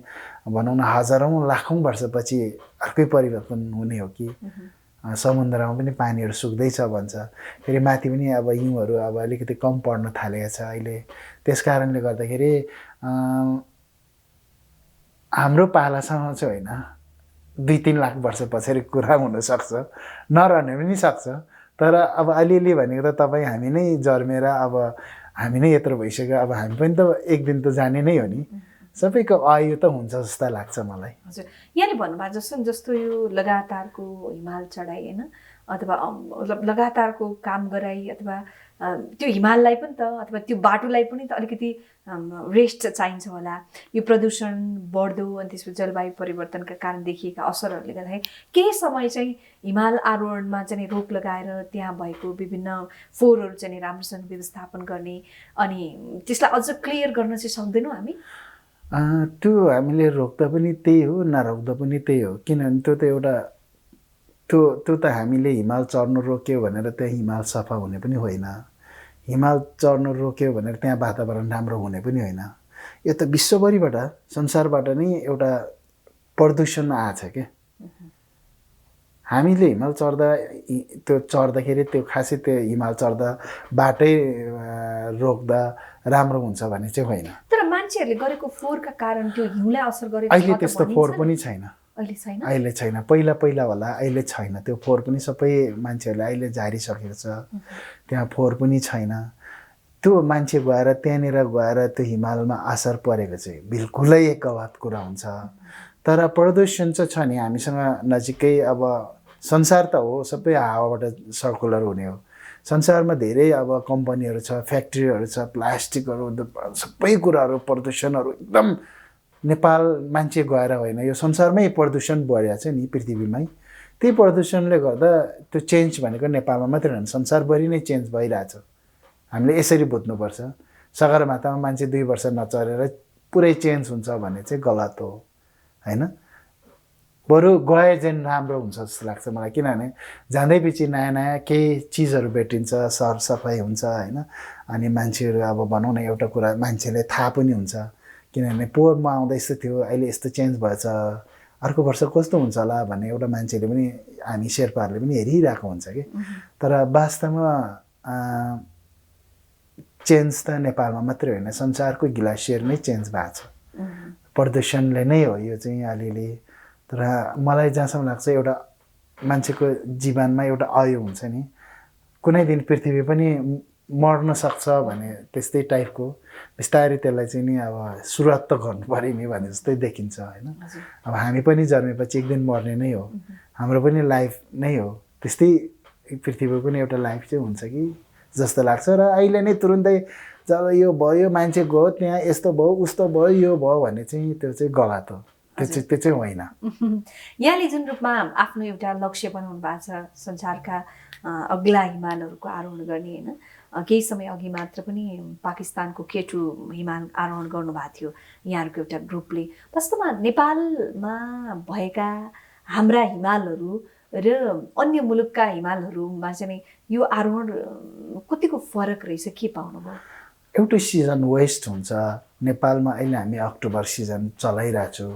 भनौँ न हजारौँ लाखौँ वर्षपछि अर्कै परिवर्तन हुने हो कि। समुद्रमा पनि पानीहरू सुक्दैछ भन्छ, फेरि माथि पनि अब हिउँहरू अब अलिकति कम पर्न थालेको छ अहिले। त्यस कारणले गर्दाखेरि हाम्रो पालासँग चाहिँ होइन, 2-3 लाख वर्ष पछाडि कुरा हुनसक्छ, नरहने पनि सक्छ। तर अब अलिअलि भनेको त तपाईँ हामी नै जन्मेर अब हामी नै यत्रो भइसक्यो, अब हामी पनि त एक दिन त जाने नै हो नि। सबैको आयु त हुन्छ जस्तो लाग्छ मलाई। हजुर, यहाँले भन्नुभएको जस्तो यो लगातारको हिमाल चढाइ होइन, अथवा लगातारको काम गराइ, अथवा त्यो हिमाललाई पनि त अथवा त्यो बाटोलाई पनि त अलिकति रेस्ट चाहिन्छ होला। यो प्रदूषण बढ्दो अनि त्यसपछि जलवायु परिवर्तनका कारण देखिएका असरहरूले गर्दाखेरि केही समय चाहिँ हिमाल आरोहणमा चाहिँ रोक लगाएर त्यहाँ भएको विभिन्न फोहोरहरू चाहिँ राम्रोसँग व्यवस्थापन गर्ने अनि त्यसलाई अझ क्लियर गर्न चाहिँ सक्दैनौँ हामी? त्यो हामीले रोक्दा पनि त्यही हो, नरोक्दा पनि त्यही हो। किनभने त्यो त एउटा त्यो त हामीले हिमाल चढ्नु रोक्यो भनेर त्यहाँ हिमाल सफा हुने पनि होइन, हिमाल चढ्नु रोक्यो भनेर त्यहाँ वातावरण राम्रो हुने पनि होइन। यो त विश्वभरिबाट संसारबाट नै एउटा प्रदूषण आएछ क्या। हामीले हिमाल चढ्दाखेरि त्यो खासै त्यो हिमाल चढ्दा बाटै रोक्दा राम्रो हुन्छ भने चाहिँ होइन। तर मान्छेहरूले गरेको फोहोरका कारण त्यो हिउँलाई असर गरेको अहिले त्यस्तो फोहोर पनि छैन, अहिले छैन। पहिला होला, अहिले छैन। त्यो फोहोर पनि सबै मान्छेहरूले अहिले झारिसकेको छ, त्यहाँ फोहोर पनि छैन। त्यो मान्छे गएर त्यहाँनिर गएर त्यो हिमालमा असर परेको चाहिँ बिल्कुलै एक गलत कुरा हुन्छ। तर प्रदूषण चाहिँ छ नि हामीसँग नजिकै, अब संसार त हो सबै हावाबाट सर्कुलर हुने हो। संसारमा धेरै अब कम्पनीहरू छ, फ्याक्ट्रीहरू छ, प्लास्टिकहरू, सबै कुराहरू, प्रदूषणहरू एकदम नेपाल मान्छे गएर होइन, यो संसारमै प्रदूषण बढेको छ नि पृथ्वीमै। त्यही प्रदूषणले गर्दा त्यो चेन्ज भनेको नेपालमा मात्रै होइन, संसारभरि नै चेन्ज भइरहेछ। हामीले यसरी बुझ्नुपर्छ। सगरमाथामा मान्छे 2 वर्ष नचरेर पुरै चेन्ज हुन्छ भने चाहिँ गलत हो होइन। बरु गए जेन राम्रो हुन्छ जस्तो लाग्छ मलाई, किनभने जाँदै पछि नयाँ नयाँ केही चिजहरू भेटिन्छ, सरसफाइ हुन्छ होइन। अनि मान्छेहरू अब भनौँ न एउटा कुरा मान्छेले थाहा पनि हुन्छ, किनभने पोहोरमा आउँदा यस्तो थियो, अहिले यस्तो चेन्ज भएछ, अर्को वर्ष कस्तो हुन्छ होला भन्ने एउटा मान्छेले पनि, हामी शेर्पाहरूले पनि हेरिरहेको हुन्छ कि। तर वास्तवमा चेन्ज त नेपालमा मात्रै होइन, संसारको ग्लासियर नै चेन्ज भएको छ, प्रदूषणले नै हो यो चाहिँ अलिअलि। तर मलाई जहाँसम्म लाग्छ एउटा मान्छेको जीवनमा एउटा आयु हुन्छ नि, कुनै दिन पृथ्वी पनि मर्न सक्छ भने त्यस्तै टाइपको बिस्तारै त्यसलाई चाहिँ नि अब सुरुवात त गर्नु पऱ्यो नि भने जस्तै देखिन्छ होइन। अब हामी पनि जन्मेपछि एक दिन मर्ने नै हो, हाम्रो पनि लाइफ नै हो, त्यस्तै पृथ्वीको पनि एउटा लाइफ चाहिँ हुन्छ कि जस्तो लाग्छ। र अहिले नै तुरुन्तै जब यो भयो, मान्छे गयो त्यहाँ, यस्तो भयो उस्तो भयो यो भयो भने चाहिँ त्यो चाहिँ गलत हो, त्यो चाहिँ होइन। यहाँले जुन रूपमा आफ्नो एउटा लक्ष्य बनाउनु भएको छ, संसारका अग्ला हिमालहरूको आरोहण गर्ने होइन, केही समय अघि मात्र पनि पाकिस्तानको K2 हिमाल आरोहण गर्नुभएको थियो यहाँहरूको एउटा ग्रुपले। वास्तवमा नेपालमा भएका हाम्रा हिमालहरू र अन्य मुलुकका हिमालहरूमा चाहिँ यो आरोहण कतिको फरक रहेछ, के पाउनुभयो? एउटै सिजन वेस्ट हुन्छ नेपालमा। अहिले हामी अक्टोबर सिजन चलाइरहेछौँ,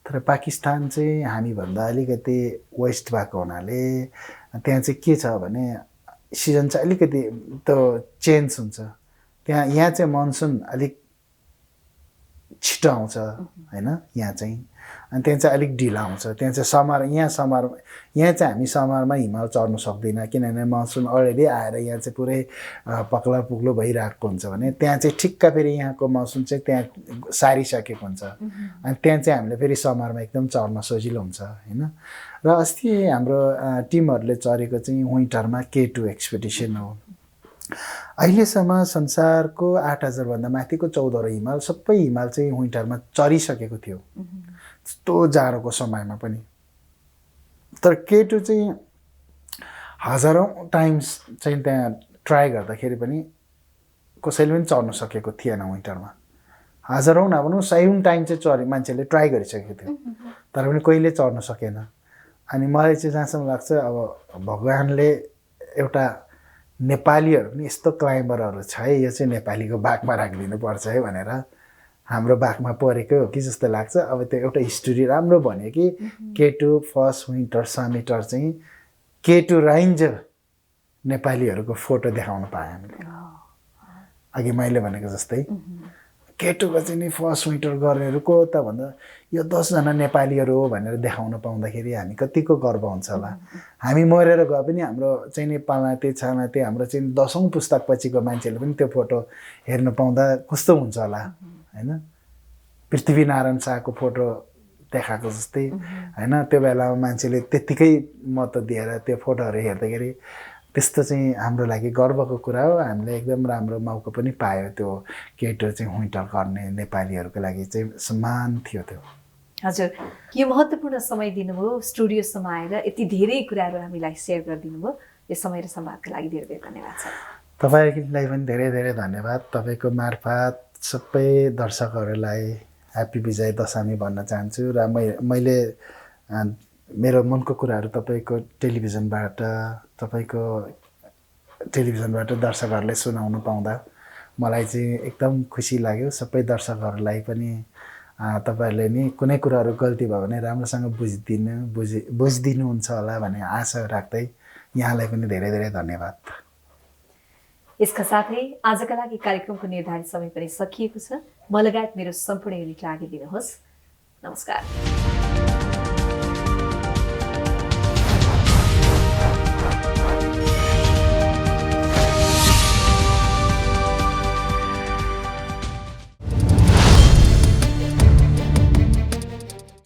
तर पाकिस्तान चाहिँ हामीभन्दा अलिकति वेस्ट भएको हुनाले त्यहाँ चाहिँ के छ भने सिजन चाहिँ अलिकति त्यो चेन्ज हुन्छ त्यहाँ। यहाँ चाहिँ मनसुन अलिक छिटो आउँछ होइन यहाँ चाहिँ, अनि त्यहाँ चाहिँ अलिक ढिलो आउँछ। त्यहाँ चाहिँ समर, यहाँ चाहिँ हामी समरमा हिमाल चढ्नु सक्दैन, किनभने मनसुन अलरेडी आएर यहाँ चाहिँ पुरै पक्ला पुग्लो भइरहेको हुन्छ भने त्यहाँ चाहिँ ठिक्क फेरि यहाँको मनसुन चाहिँ त्यहाँ सारिसकेको हुन्छ, अनि त्यहाँ चाहिँ हामीले फेरि समरमा एकदम चढ्न सजिलो हुन्छ होइन। र अस्ति हाम्रो टिमहरूले चढेको चाहिँ विन्टरमा K2 एक्सपेडिसन हो। अहिलेसम्म संसारको 8000 भन्दा माथिको 14 हिमाल, सबै हिमाल चाहिँ विन्टरमा चढिसकेको थियो, यस्तो जाडोको समयमा पनि। तर K2 चाहिँ हजारौँ टाइम्स चाहिँ त्यहाँ ट्राई गर्दाखेरि पनि कसैले पनि चढ्न सकेको थिएन विन्टरमा। हजारौँ नभनौँ 100औँ टाइम चाहिँ मान्छेले ट्राई गरिसकेको थियो, तर पनि कहिले चढ्न सकेन। अनि मलाई चाहिँ जहाँसम्म लाग्छ अब भगवान्ले एउटा नेपालीहरू पनि यस्तो क्लाइम्बरहरू छ है, यो चाहिँ नेपालीको भागमा राखिदिनुपर्छ है भनेर हाम्रो भागमा परेको हो कि जस्तो लाग्छ। अब त्यो एउटा हिस्ट्री राम्रो भन्यो कि K2 फर्स्ट विन्टर समिटर चाहिँ K2 रेन्जर नेपालीहरूको फोटो देखाउन पाएँ हामीले। अघि मैले भनेको जस्तै K2को चाहिँ नि फर्स्ट विन्टर गर्नेहरू को त भन्दा यो 10 जना नेपालीहरू हो भनेर देखाउन पाउँदाखेरि हामी कतिको गर्व हुन्छ होला। हामी मरेर गए पनि हाम्रो चाहिँ नि पालाते छानाते हाम्रो चाहिँ 10औँ पुस्तापछिको मान्छेले पनि त्यो फोटो हेर्न पाउँदा कस्तो हुन्छ होला होइन। पृथ्वीनारायण शाहको फोटो देखाएको जस्तै होइन, त्यो बेलामा मान्छेले त्यत्तिकै महत्त्व दिएर त्यो फोटोहरू हेर्दाखेरि त्यस्तो चाहिँ हाम्रो लागि गर्वको कुरा हो। हामीले एकदम राम्रो मौका पनि पायो त्यो K2 चाहिँ विन्टर गर्ने नेपालीहरूको लागि चाहिँ सम्मान थियो त्यो। हजुर, यो महत्त्वपूर्ण समय दिनुभयो, स्टुडियोसम्म आएर यति धेरै कुराहरू हामीलाई सेयर गरिदिनु भयो। यो समय र सम्वादको लागि धेरै धेरै धन्यवाद छ। तपाईँलाई पनि धेरै धेरै धन्यवाद। तपाईँको मार्फत सबै दर्शकहरूलाई ह्याप्पी विजय दशमी भन्न चाहन्छु। र मैले मेरो मनको कुराहरू तपाईँको टेलिभिजनबाट दर्शकहरूलाई सुनाउनु पाउँदा मलाई चाहिँ एकदम खुसी लाग्यो। सबै दर्शकहरूलाई पनि तपाईँहरूले नि कुनै कुराहरू गल्ती भयो भने राम्रोसँग बुझिदिनुहुन्छ होला भन्ने आशा राख्दै यहाँलाई पनि धेरै धेरै धन्यवाद। यसका साथै आजका लागि कार्यक्रमको निर्धारित समय पनि सकिएको छ। म लगायत मेरो सम्पूर्ण युनिटलाई आगे दिनुहोस्। नमस्कार।